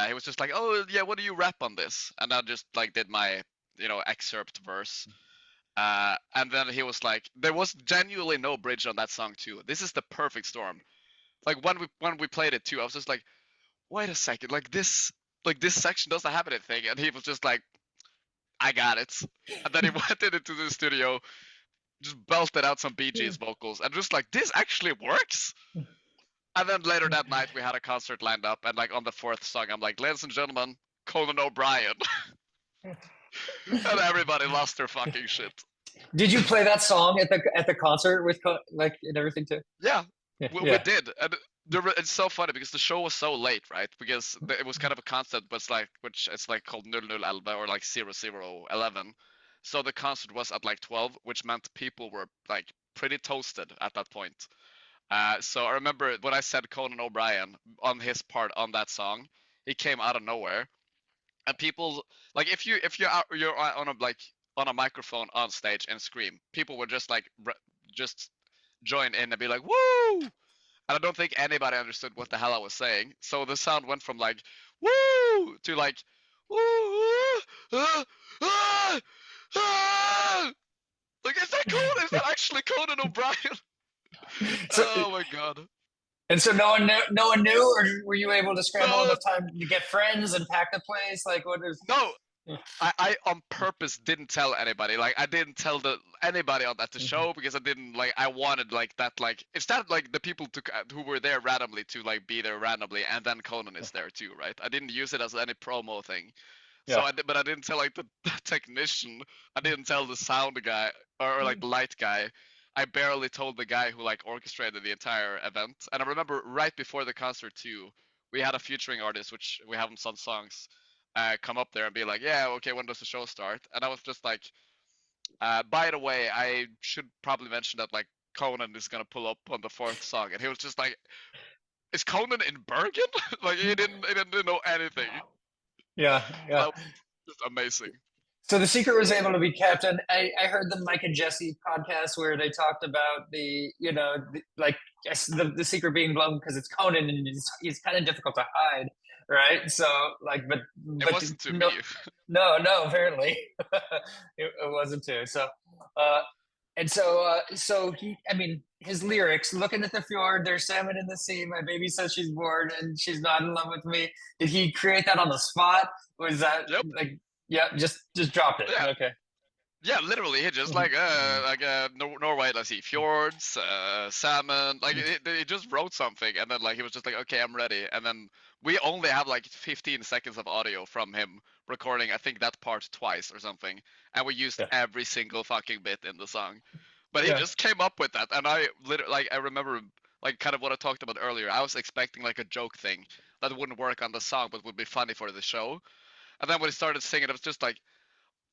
He was just like, oh yeah, what do you rap on this? And I just like did my, excerpt verse. And then he was like, there was genuinely no bridge on that song too. This is the perfect storm. Like when we played it too, I was just like, wait a second, like this section doesn't have anything. And he was just like, I got it. And then he went into the studio, just belted out some Bee Gees vocals, and just like, this actually works. And then later that night we had a concert lined up, and like on the 4th song I'm like, ladies and gentlemen, Conan O'Brien. And everybody lost their fucking shit. Did you play that song at the concert with like and everything too? Yeah, we did. And it's so funny because the show was so late, right? Because it was kind of a concept, but it's like called 0011 or like 0011. So the concert was at like 12, which meant people were like pretty toasted at that point. So I remember when I said Conan O'Brien on his part on that song, he came out of nowhere, and people like if you're on a microphone on stage and scream, people would just like just join in and be like woo, and I don't think anybody understood what the hell I was saying. So the sound went from like woo to like woo, like is that Conan? Is that actually Conan O'Brien? Oh my god. And so no one knew, or were you able to scramble enough time to get friends and pack the place? Like what is? No, I on purpose didn't tell anybody. Like I didn't tell anybody at the show because I didn't like. I wanted like that. Like instead, like the people who were there randomly to like be there randomly, and then Conan is there too, right? I didn't use it as any promo thing. Yeah. So but I didn't tell like the technician. I didn't tell the sound guy or like the light guy. I barely told the guy who like orchestrated the entire event. And I remember right before the concert too, we had a featuring artist, which we have on some songs, come up there and be like, yeah, okay, when does the show start? And I was just like, by the way, I should probably mention that like Conan is gonna pull up on the 4th song. And he was just like, is Conan in Bergen? Like he didn't know anything. Yeah. Just amazing. So the secret was able to be kept, and I heard the Mike and Jesse podcast where they talked about the secret being blown because it's Conan and he's kind of difficult to hide, right? So like, but it wasn't to me. No, apparently it wasn't too. So, so he, I mean, his lyrics: "Looking at the fjord, there's salmon in the sea. My baby says she's bored and she's not in love with me." Did he create that on the spot? Was that like? Yeah, just dropped it. Yeah. Okay. Yeah, literally, he just like Norway, let's see, fjords, salmon. Like he just wrote something, and then like he was just like, okay, I'm ready. And then we only have like 15 seconds of audio from him recording. I think that part twice or something, and we used every single fucking bit in the song. But he just came up with that, and I literally like I remember like kind of what I talked about earlier. I was expecting like a joke thing that wouldn't work on the song, but would be funny for the show. And then when he started singing, it was just like,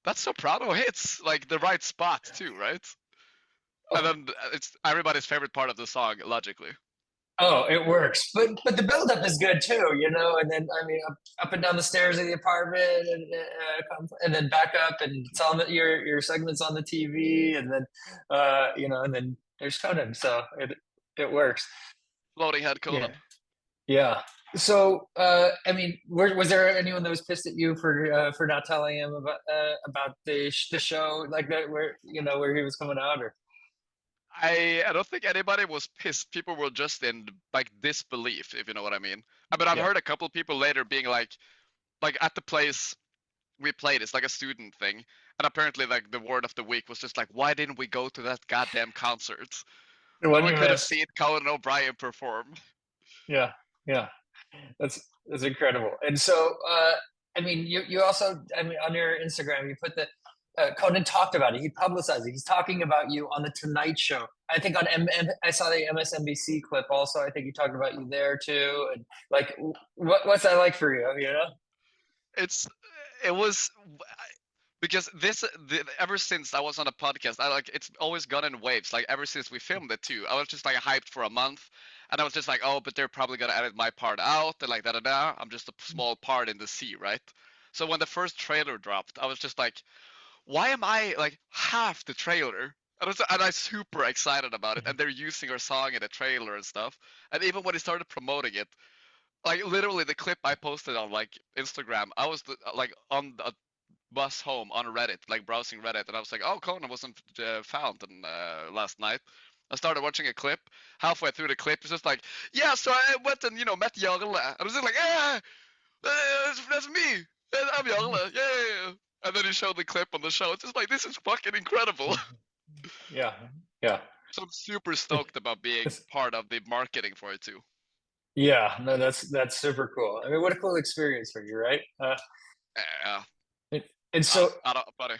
that soprano hits like the right spot too, right? And then it's everybody's favorite part of the song, logically. Oh, it works, but the buildup is good too, you know. And then I mean, up and down the stairs of the apartment, and then back up, and it's on your segments on the TV, and then you know, and then there's Conan, so it works. Floating head Yeah, Conan. yeah. So I mean, was there anyone that was pissed at you for not telling him about the show like that, where you know where he was coming out, or I don't think anybody was pissed. People were just in like disbelief, if you know what I mean. But I've yeah, heard a couple people later being like at the place we played, it's like a student thing, and apparently like the word of the week was just like, why didn't we go to that goddamn concert the when one we you could have missed? seen Conan O'Brien perform? Yeah, yeah. That's incredible. And so, I mean, you also, I mean, on your Instagram, you put the Conan talked about it. He publicized it. He's talking about you on the Tonight Show. I think on I saw the MSNBC clip also. I think he talked about you there too. And like, what's that like for you? You know? It was because ever since I was on a podcast, I like it's always gone in waves. Like ever since we filmed it too, I was just like hyped for a month, and I was just like, oh, but they're probably gonna edit my part out, and like da da da. I'm just a small part in the sea, right? So when the first trailer dropped, I was just like, why am I like half the trailer? And I'm super excited about it, and they're using our song in the trailer and stuff. And even when they started promoting it, like literally the clip I posted on like Instagram, I was like on a bus home on Reddit, like browsing Reddit, and I was like, oh, Conan wasn't found last night. I started watching a clip. Halfway through the clip, it's just like, yeah, so I went and met Jarle. I was just like, yeah, that's me. I'm Jarle. Yeah. And then he showed the clip on the show. It's just like, this is fucking incredible. Yeah, yeah. So I'm super stoked about being part of the marketing for it too. Yeah, no, that's super cool. I mean, what a cool experience for you, right? Yeah. And so, I don't, buddy.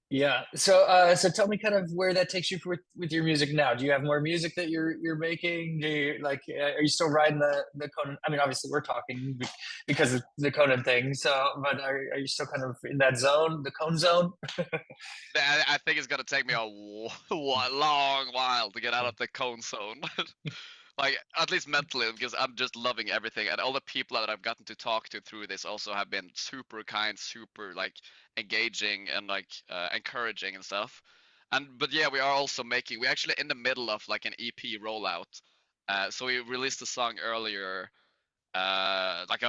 yeah. So tell me kind of where that takes you with your music now. Do you have more music that you're making? Do you like, are you still riding the Conan? I mean, obviously we're talking because of the Conan thing. So, but are you still kind of in that zone, the Cone zone? I think it's gonna take me a long while to get out of the cone zone. Like at least mentally, because I'm just loving everything, and all the people that I've gotten to talk to through this also have been super kind, super like engaging and like encouraging and stuff. But yeah, we are also we're actually in the middle of like an EP rollout. So we released a song earlier, like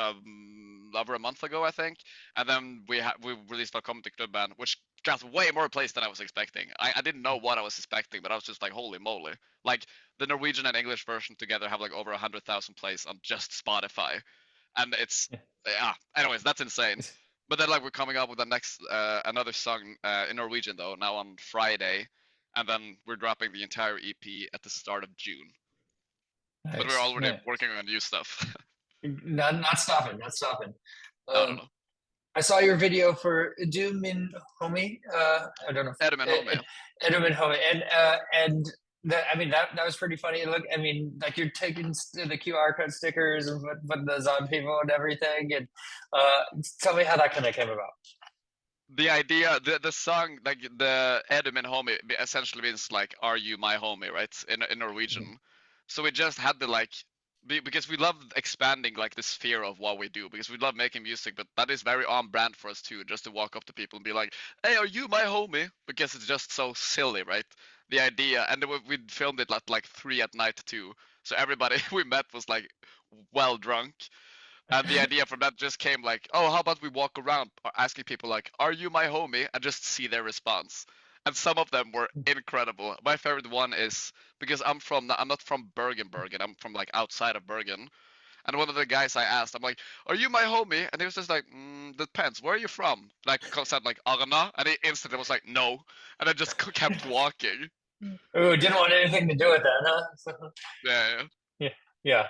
over a month ago, I think, and then we released Velkommen to Klubben, which got way more plays than I was expecting. I didn't know what I was expecting, but I was just like, holy moly! Like the Norwegian and English version together have like over 100,000 plays on just Spotify, and it's yeah. Anyways, that's insane. But then like we're coming up with the next another song in Norwegian though now on Friday, and then we're dropping the entire EP at the start of June. Nice, But we're already nice. working on new stuff. Not stopping, not stopping. No. I saw your video for Do Min Homie. I don't know. Edmund Home, yeah. Edmund Homie, and I mean that was pretty funny. Look, I mean, like you're taking the QR code stickers and putting those on people and everything. And tell me how that kind of came about. The idea, the song, like the Edmund Homie, essentially means like, "Are you my homie?" Right? In Norwegian. Mm-hmm. So we just had the like because we love expanding like the sphere of what we do because we love making music, but that is very on brand for us too, just to walk up to people and be like, hey, are you my homie? Because it's just so silly, right? The idea, and we filmed it at like 3 at night too, so everybody we met was like well drunk, and the idea from that just came like, oh, how about we walk around asking people like, are you my homie, and just see their response. And some of them were incredible. My favorite one is because I'm not from Bergen, I'm from like outside of Bergen. And one of the guys I asked, I'm like, "Are you my homie?" And he was just like, "Depends. Where are you from?" Like said like Arna, and he instantly was like, "No," and I just kept walking. Ooh, didn't want anything to do with that, huh? Yeah. Yeah.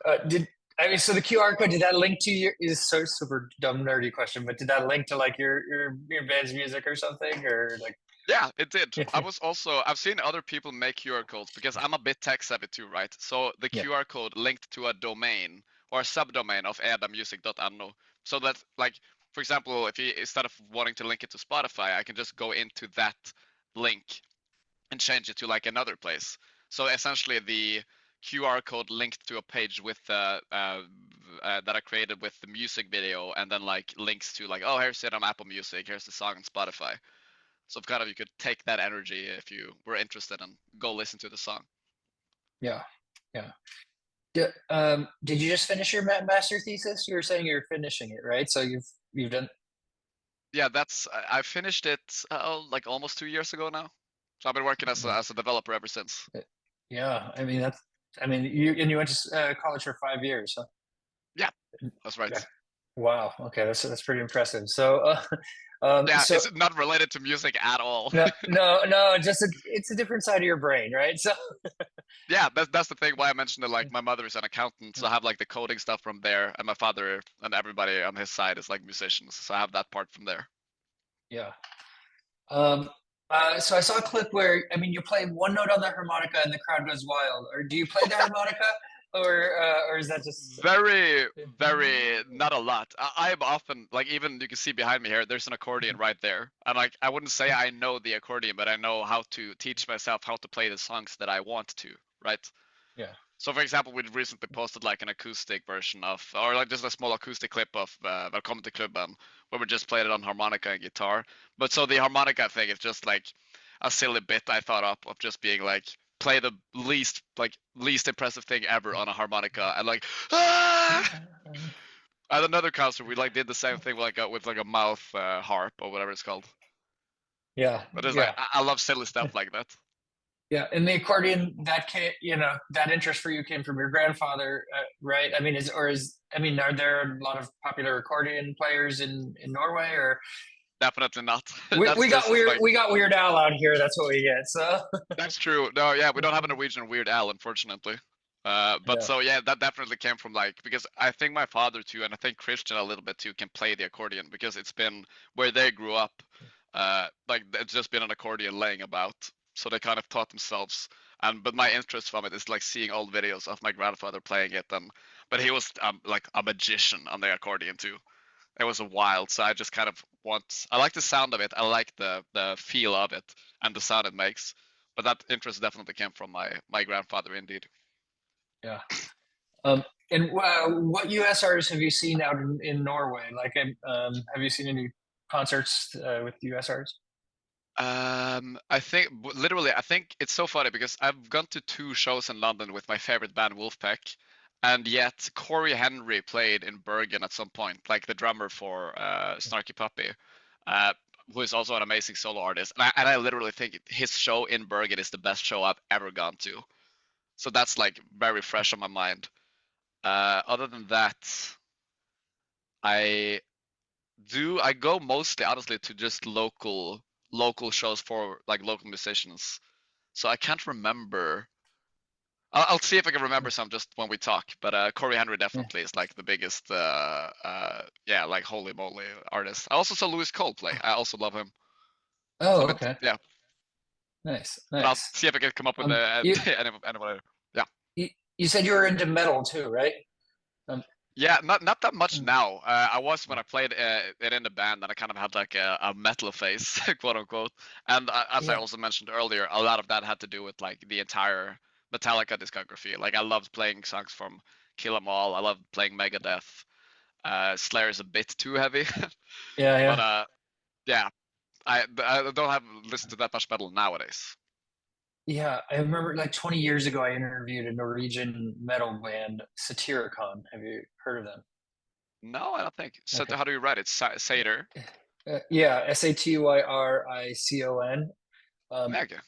I mean, so the QR code, did that link to your, is so super dumb nerdy question, but did that link to like your band's music or something, or like? Yeah, it did. I've seen other people make QR codes because I'm a bit tech savvy too, right? So the QR code linked to a domain or a subdomain of edamusic.no. So that, like, for example, if you, instead of wanting to link it to Spotify, I can just go into that link and change it to like another place. So essentially the QR code linked to a page with that I created with the music video, and then like links to like, oh, here's it on Apple Music, here's the song on Spotify. So kind of you could take that energy if you were interested and go listen to the song. Yeah. Did you just finish your master thesis? You were saying you're finishing it, right? So you've done. Yeah, I finished it like almost 2 years ago now. So I've been working as a developer ever since. Yeah, I mean you went to college for 5 years, huh? Yeah, that's right. Yeah. Wow. Okay, that's pretty impressive. So, yeah, so it's not related to music at all. no, it's a different side of your brain, right? So, yeah, that's the thing why I mentioned it. Like my mother is an accountant, so I have like the coding stuff from there, and my father and everybody on his side is like musicians, so I have that part from there. Yeah. So I saw a clip where, I mean, you play one note on the harmonica and the crowd goes wild. Or do you play the harmonica, or is that just very not a lot? I'm often like, even you can see behind me here, there's an accordion right there, and like I wouldn't say I know the accordion, but I know how to teach myself how to play the songs that I want to, right? Yeah. So for example, we recently posted like an acoustic version of, or like just a small acoustic clip of Velkommen to Klubben, where we just played it on harmonica and guitar. But so the harmonica thing is just like a silly bit I thought up of just being like, play the least impressive thing ever on a harmonica, and like, ah! At another concert, we like did the same thing with like a mouth harp or whatever it's called. Yeah. But it's yeah. like, I love silly stuff like that. Yeah, and the accordion, that that interest for you came from your grandfather, right? I mean, are there a lot of popular accordion players in Norway, or? Definitely not. We got Weird Al out here. That's what we get. So that's true. No, yeah, we don't have a Norwegian Weird Al, unfortunately. But so yeah, that definitely came from like, because I think my father too, and I think Christian a little bit too, can play the accordion, because it's been where they grew up. Like it's just been an accordion laying about. So they kind of taught themselves, but my interest from it is like seeing old videos of my grandfather playing it, but he was like a magician on the accordion too. It was wild, so I just kind of I like the sound of it, I like the feel of it and the sound it makes, but that interest definitely came from my grandfather indeed. Yeah. And what U.S. artists have you seen out in Norway? Like, have you seen any concerts with U.S. artists? I think it's so funny because I've gone to 2 shows in London with my favorite band Wolfpack, and yet Corey Henry played in Bergen at some point, like the drummer for Snarky Puppy, who is also an amazing solo artist. And I literally think his show in Bergen is the best show I've ever gone to. So that's like very fresh on my mind. Other than that, I go mostly honestly to just local shows for like local musicians. So I can't remember. I'll see if I can remember some just when we talk. But Corey Henry definitely is like the biggest, like holy moly artist. I also saw Louis Cole play. I also love him. Oh, so okay. Yeah. Nice. I'll see if I can come up with anybody. Yeah. You said you were into metal too, right? Yeah, not that much now. I was when I played it in the band, and I kind of had like a metal phase, quote unquote. And as I also mentioned earlier, a lot of that had to do with like the entire Metallica discography. Like I loved playing songs from Kill 'Em All. I loved playing Megadeth. Slayer is a bit too heavy. Yeah. But yeah, I don't have listened to that much metal nowadays. Yeah, I remember like 20 years ago, I interviewed a Norwegian metal band, Satyricon. Have you heard of them? No, I don't think. So Okay. how do you write it? Satyr? Yeah, Satyricon. Okay.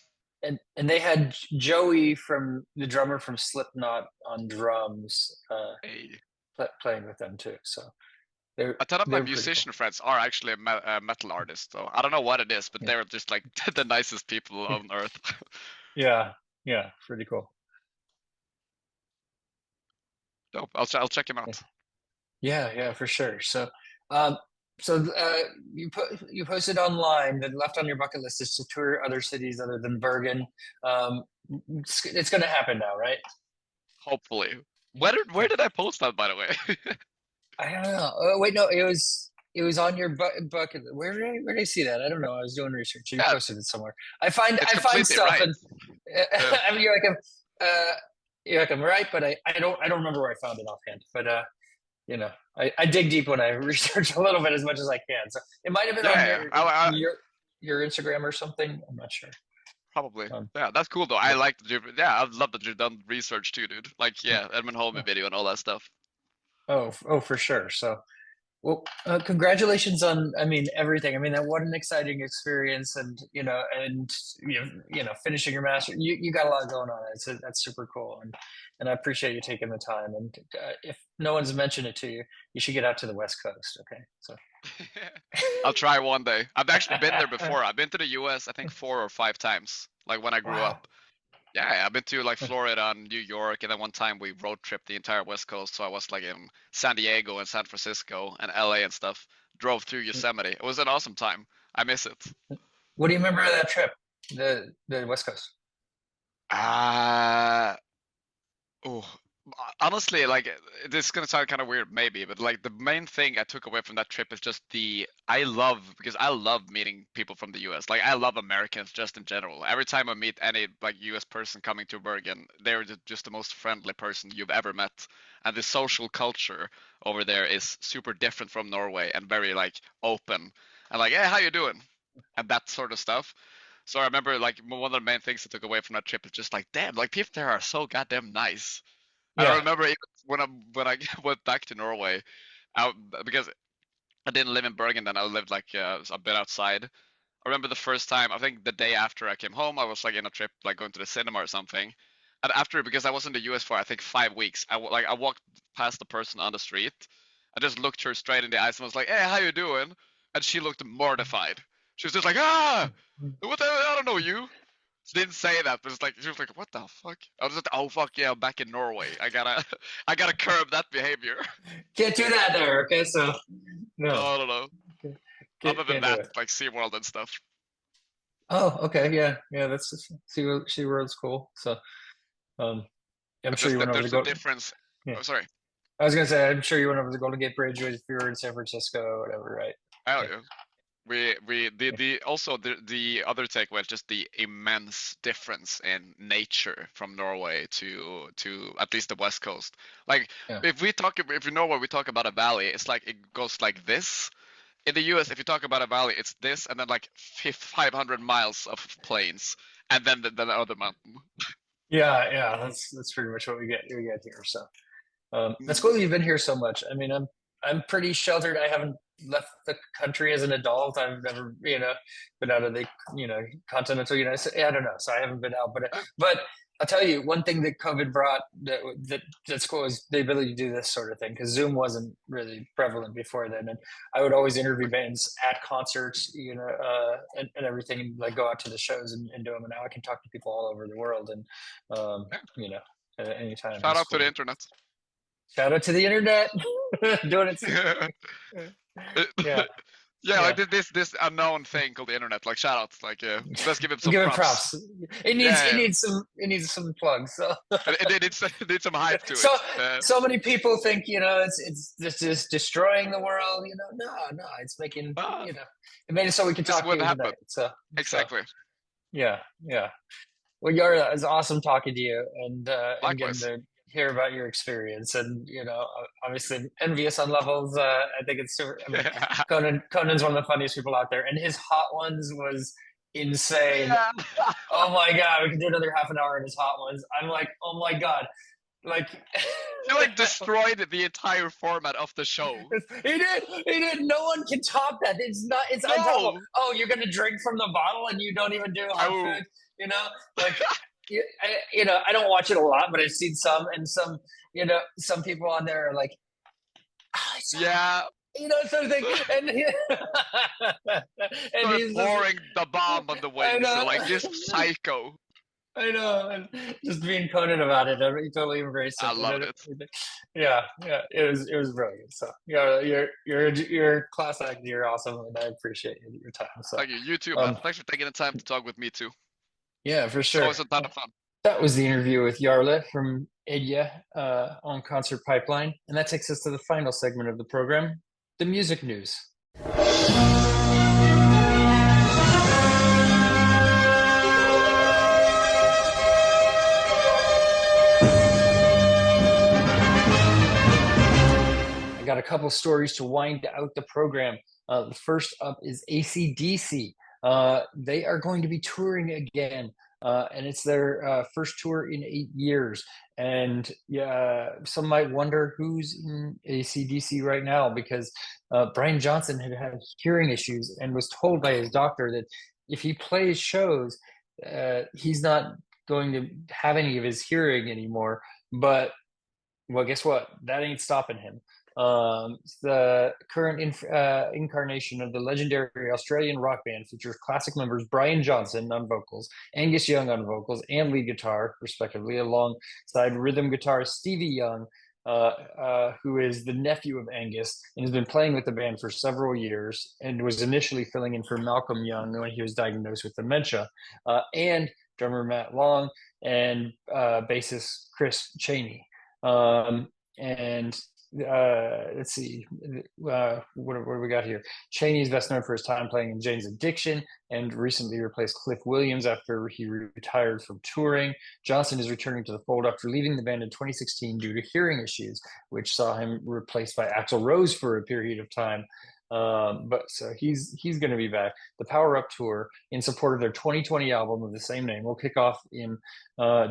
And they had Joey, from the drummer from Slipknot, on drums, Hey. playing with them too. So A ton of my musician friends are actually metal artists, though. I don't know what it is, but they're just like the nicest people on earth. Yeah, pretty cool. Dope. I'll check him out. Yeah, for sure. So, you posted online that left on your bucket list is to tour other cities other than Bergen. It's going to happen now, right? Hopefully. Where did I post that, by the way? I don't know. Oh, wait, no, it was it was on your bucket. Where did I see that? I don't know. I was doing research. You Yeah, posted it somewhere. I find it's find completely stuff, right. and Yeah. I mean, you're like I'm right, but I don't remember where I found it offhand. But I dig deep when I research a little bit as much as I can. So it might have been on Yeah, I, your Instagram or something. I'm not sure. probably. Um, Yeah, that's cool though. I like that I love that you've done research too, dude. Like, yeah, Edmund Holme video and all that stuff. Oh, for sure. So, well, congratulations on, I mean, everything. I mean, what an exciting experience, and finishing your master. You got a lot going on. That's super cool, and I appreciate you taking the time. And if no one's mentioned it to you, you should get out to the West Coast. Okay, so I'll try one day. I've actually been there before. I've been to the US, I think 4 or 5 times, like when I grew Wow. up. Yeah, I've been to like Florida and New York, and then one time we road tripped the entire West Coast. So I was like in San Diego and San Francisco and LA and stuff. Drove through Yosemite. It was an awesome time. I miss it. What do you remember of that trip, the West Coast? Uh oh, honestly, like this is gonna sound kind of weird, maybe, but like the main thing I took away from that trip is just because I love meeting people from the US. Like I love Americans just in general. Every time I meet any like US person coming to Bergen, they're just the most friendly person you've ever met. And the social culture over there is super different from Norway and very like open and like, hey, how you doing? And that sort of stuff. So I remember like one of the main things I took away from that trip is just like, damn, like people there are so goddamn nice. And I Yeah, remember even when I went back to Norway, I, because I didn't live in Bergen then, I lived like a bit outside. I remember the first time, I think the day after I came home, I was like in a trip, like going to the cinema or something. And after, because I was in the US for I think 5 weeks, I walked past the person on the street. I just looked her straight in the eyes and was like, "Hey, how you doing?" And she looked mortified. She was just like, "Ah, what the hell? I don't know you." She didn't say that, but it's like she was like, "What the fuck?" I was just, "Oh fuck yeah, I'm back in Norway. I gotta, I gotta curb that behavior." can't do that there. Okay, so no, No, I don't know. Other than can't do that, it. like SeaWorld and stuff. Oh, okay, yeah. That's SeaWorld's cool. So, I'm But sure you went over there's to a go. difference. Yeah. Oh, sorry. I was gonna say, I'm sure you went over the Golden Gate Bridge if you were in San Francisco or whatever, right? Oh Yeah. yeah. The also the other takeaway is just the immense difference in nature from Norway to at least the West Coast. Like Yeah. if you know where we talk about a valley, it's like it goes like this. In the US, if you talk about a valley, it's this, and then like 500 miles of plains, and then the other mountain. Yeah. That's pretty much what we get here. So, that's cool that you've been here so much. I mean, I'm pretty sheltered. I haven't left the country as an adult. I've never, been out of the, continental United States. I don't know. So I haven't been out, but I'll tell you one thing that COVID brought that's cool is the ability to do this sort of thing, because Zoom wasn't really prevalent before then. And I would always interview bands at concerts, and everything, and like go out to the shows and do them. And now I can talk to people all over the world, and at any time. Shout It's out to cool. the internet. Shout out to the internet, doing it. Yeah, Yeah, yeah. like this unknown thing called the internet. Like shout outs. Like let's give him some Give it props. props. It needs some plugs. So It needs some hype to so it. so many people think it's just destroying the world. No, it's making Ah, it made it so we can this talk to would you happen. tonight. So Exactly. yeah. Well, Yarla, it's awesome talking to you and getting Likewise. to hear about your experience, and obviously envious on levels. I think it's super. I mean, Conan's one of the funniest people out there, and his hot ones was insane. Yeah. Oh my god, we could do another half an hour in his hot ones. I'm like, oh my god, like You like destroyed the entire format of the show. he did. No one can top that. It's not. It's untoppable. No. Oh, you're gonna drink from the bottle and you don't even do hot Oh. food. Like. I don't watch it a lot, but I've seen some, and some people on there are like, Yeah. sort of thing, and and Started he's pouring the bomb on the wings. know. Like this psycho. I know, and just being Conan about it, he totally embraced it. I loved it. Yeah, it was brilliant. So you're a class act. You're awesome, and I appreciate your time. So Thank you. You too, man. Thanks for taking the time to talk with me too. yeah, for It's sure. always a ton of fun. That was the interview with Jarle from E.D.A. On Concert Pipeline. And that takes us to the final segment of the program, the music news. Got a couple stories to wind out the program. The first up is AC/DC. They are going to be touring again, and it's their first tour in 8 years. And some might wonder who's in AC/DC right now, because Brian Johnson had hearing issues and was told by his doctor that if he plays shows, he's not going to have any of his hearing anymore. But well, guess what? That ain't stopping him. The current incarnation of the legendary Australian rock band features classic members Brian Johnson on vocals, Angus Young on vocals and lead guitar, respectively, alongside rhythm guitarist Stevie Young, who is the nephew of Angus and has been playing with the band for several years and was initially filling in for Malcolm Young when he was diagnosed with dementia, and drummer Matt Long and bassist Chris Chaney. Let's see, what do we got here? Chaney is best known for his time playing in Jane's Addiction and recently replaced Cliff Williams after he retired from touring. Johnson is returning to the fold after leaving the band in 2016 due to hearing issues, which saw him replaced by Axl Rose for a period of time. But so he's going to be back. The Power Up Tour, in support of their 2020 album of the same name, will kick off in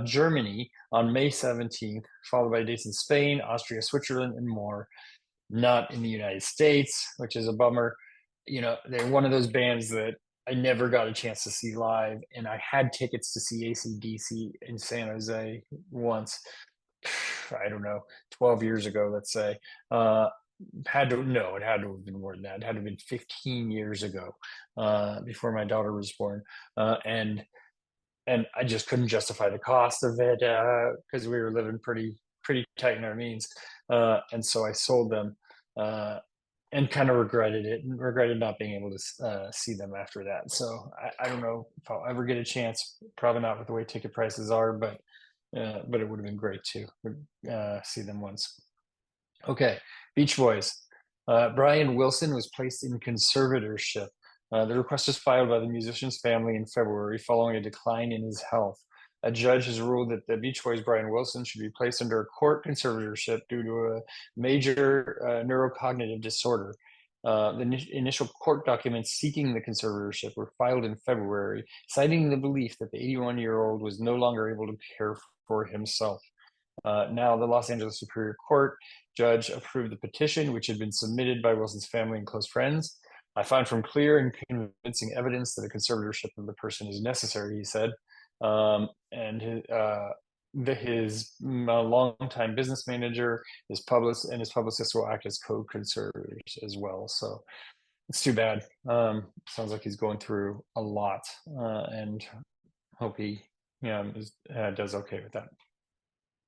Germany on May 17th, followed by dates in Spain, Austria, Switzerland, and more. Not in the United States, which is a bummer. You know, they're one of those bands that I never got a chance to see live, and I had tickets to see AC/DC in San Jose once. I don't know, 12 years ago, let's say. It had to have been more than that. It had to have been 15 years ago, before my daughter was born. And I just couldn't justify the cost of it, because we were living pretty tight in our means. And so I sold them, and kind of regretted not being able to see them after that. So I don't know if I'll ever get a chance, probably not with the way ticket prices are, but it would have been great to see them once. Okay, Beach Boys. Brian Wilson was placed in conservatorship. The request was filed by the musician's family in February following a decline in his health. A judge has ruled that the Beach Boys' Brian Wilson should be placed under a court conservatorship due to a major neurocognitive disorder. The initial court documents seeking the conservatorship were filed in February, citing the belief that the 81-year-old was no longer able to care for himself. Now, the Los Angeles Superior Court judge approved the petition, which had been submitted by Wilson's family and close friends. I find from clear and convincing evidence that a conservatorship of the person is necessary, he said. And his longtime business manager, his publicist will act as co-conservators as well. So it's too bad. Sounds like he's going through a lot, and hope he does okay with that.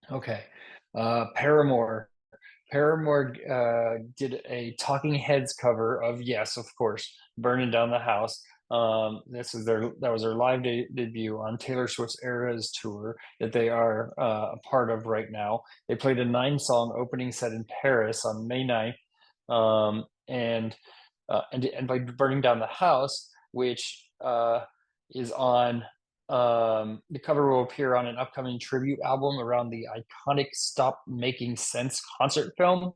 Okay, Paramore did a Talking Heads cover of, yes, of course, Burning Down the House. That was their live debut on Taylor Swift's Eras tour that they are a part of right now. They played a 9-song opening set in Paris on May 9th, and by Burning Down the House, which is on the cover, will appear on an upcoming tribute album around the iconic Stop Making Sense concert film.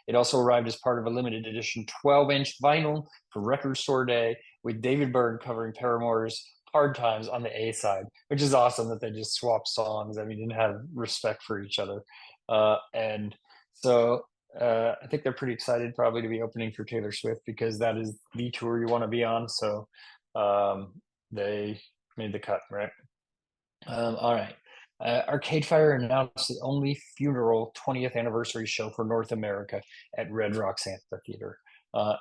It also arrived as part of a limited edition 12-inch vinyl for Record Store Day, with David Byrne covering Paramore's Hard Times on the A side, which is awesome that they just swapped songs. I mean, didn't have respect for each other. And so I think they're pretty excited probably to be opening for Taylor Swift, because that is the tour you want to be on. So they made the cut, right? All right. Arcade Fire announced the only funeral 20th anniversary show for North America at Red Rocks Amphitheater.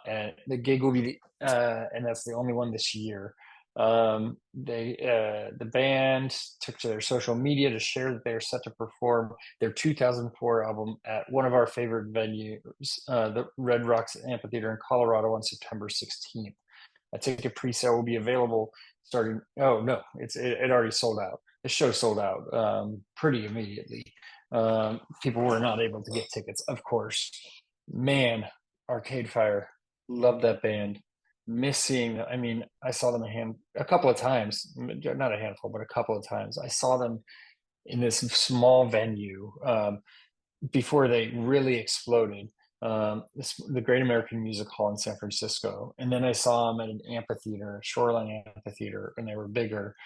And the gig will be, and that's the only one this year. The band took to their social media to share that they are set to perform their 2004 album at one of our favorite venues, the Red Rocks Amphitheater in Colorado, on September 16th. A ticket pre-sale will be available starting. Oh no, it already sold out. The show sold out pretty immediately. People were not able to get tickets, of course. Man, Arcade Fire, love that band. miss seeing. I mean, I saw them a couple of times, not a handful, but a couple of times. I saw them in this small venue before they really exploded. The Great American Music Hall in San Francisco, and then I saw them at an amphitheater, Shoreline Amphitheater, and they were bigger.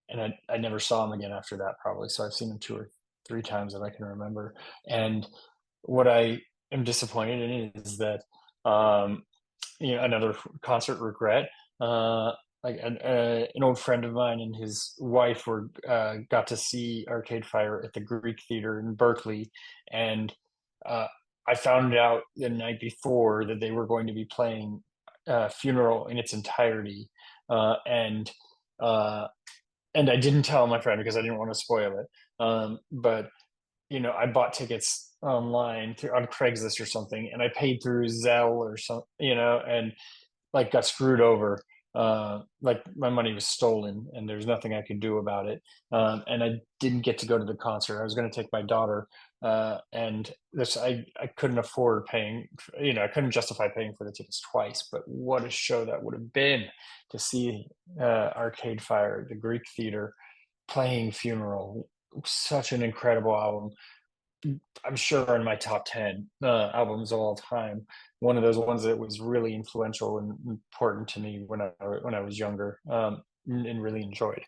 And I never saw them again after that, probably. So I've seen them 2 or 3 times that I can remember. And what I am disappointed in is that another concert regret. Like an old friend of mine and his wife got to see Arcade Fire at the Greek Theater in Berkeley, and I found out the night before that they were going to be playing Funeral in its entirety, and I didn't tell my friend because I didn't want to spoil it. But I bought tickets online on Craigslist or something, and I paid through Zelle or something, and like got screwed over. Like my money was stolen, and there's nothing I could do about it. And I didn't get to go to the concert. I was going to take my daughter, and I couldn't afford paying. I couldn't justify paying for the tickets twice. But what a show that would have been to see Arcade Fire, the Greek Theater, playing Funeral. Such an incredible album. I'm sure in my top 10 albums of all time. One of those ones that was really influential and important to me when I was younger, and really enjoyed.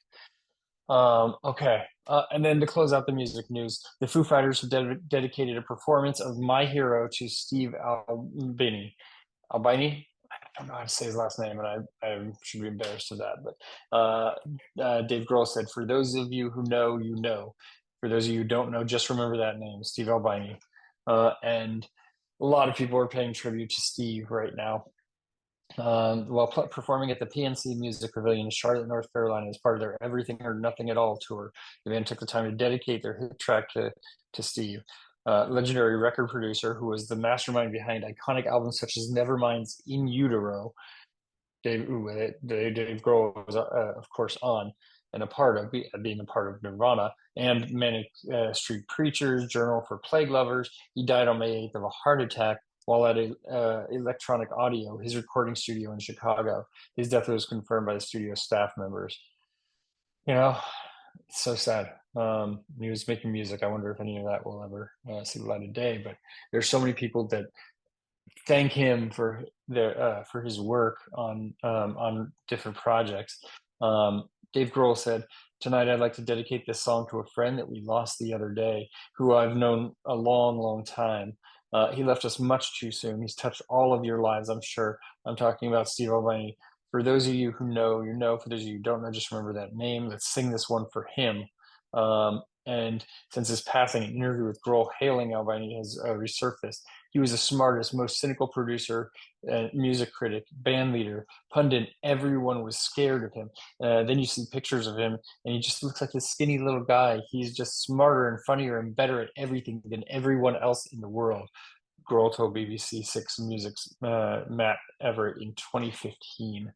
Okay, and then to close out the music news, the Foo Fighters have dedicated a performance of "My Hero" to Steve Albini. Albini? I don't know how to say his last name, and I should be embarrassed of that. But Dave Grohl said, "For those of you who know, you know. For those of you who don't know, just remember that name, Steve Albini." And a lot of people are paying tribute to Steve right now. While performing at the PNC Music Pavilion in Charlotte, North Carolina, as part of their Everything or Nothing at All tour, the band took the time to dedicate their hit track to Steve. Legendary record producer who was the mastermind behind iconic albums such as Nevermind's In Utero. Dave Grohl was, of course, on and a part of being a part of Nirvana and Manic Street Preachers, Journal for Plague Lovers. He died on May 8th of a heart attack while at Electronic Audio, his recording studio in Chicago. His death was confirmed by the studio staff members. It's so sad. He was making music. I wonder if any of that will ever see the light of day. But there's so many people that thank him for his work on different projects. Dave Grohl said, "Tonight I'd like to dedicate this song to a friend that we lost the other day, who I've known a long, long time. He left us much too soon. He's touched all of your lives, I'm sure." I'm talking about Steve Albini. For those of you who know, you know. For those of you who don't know, just remember that name. Let's sing this one for him. And since his passing, an interview with Grohl hailing Albini has resurfaced. He was the smartest, most cynical producer, music critic, band leader, pundit. Everyone was scared of him. Then you see pictures of him, and he just looks like this skinny little guy. He's just smarter and funnier and better at everything than everyone else in the world. Grohl told BBC Six Music's Matt Everett in 2015.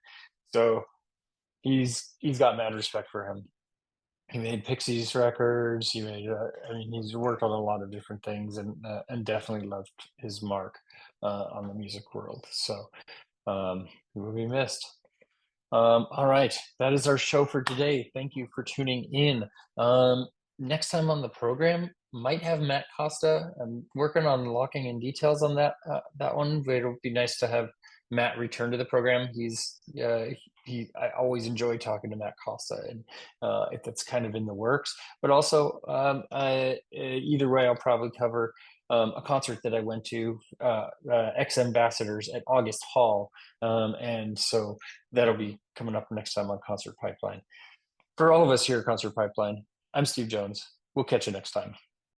So he's got mad respect for him. He made Pixies records. He's worked on a lot of different things, and definitely left his mark on the music world. So he will be missed. All right, that is our show for today. Thank you for tuning in. Next time on the program, might have Matt Costa. I'm working on locking in details on that one. But it'll be nice to have Matt return to the program. I always enjoy talking to Matt Costa, and if that's kind of in the works. But also, either way, I'll probably cover a concert that I went to, Ex Ambassadors at August Hall, and so that'll be coming up next time on Concert Pipeline. For all of us here at Concert Pipeline, I'm Steve Jones. We'll catch you next time.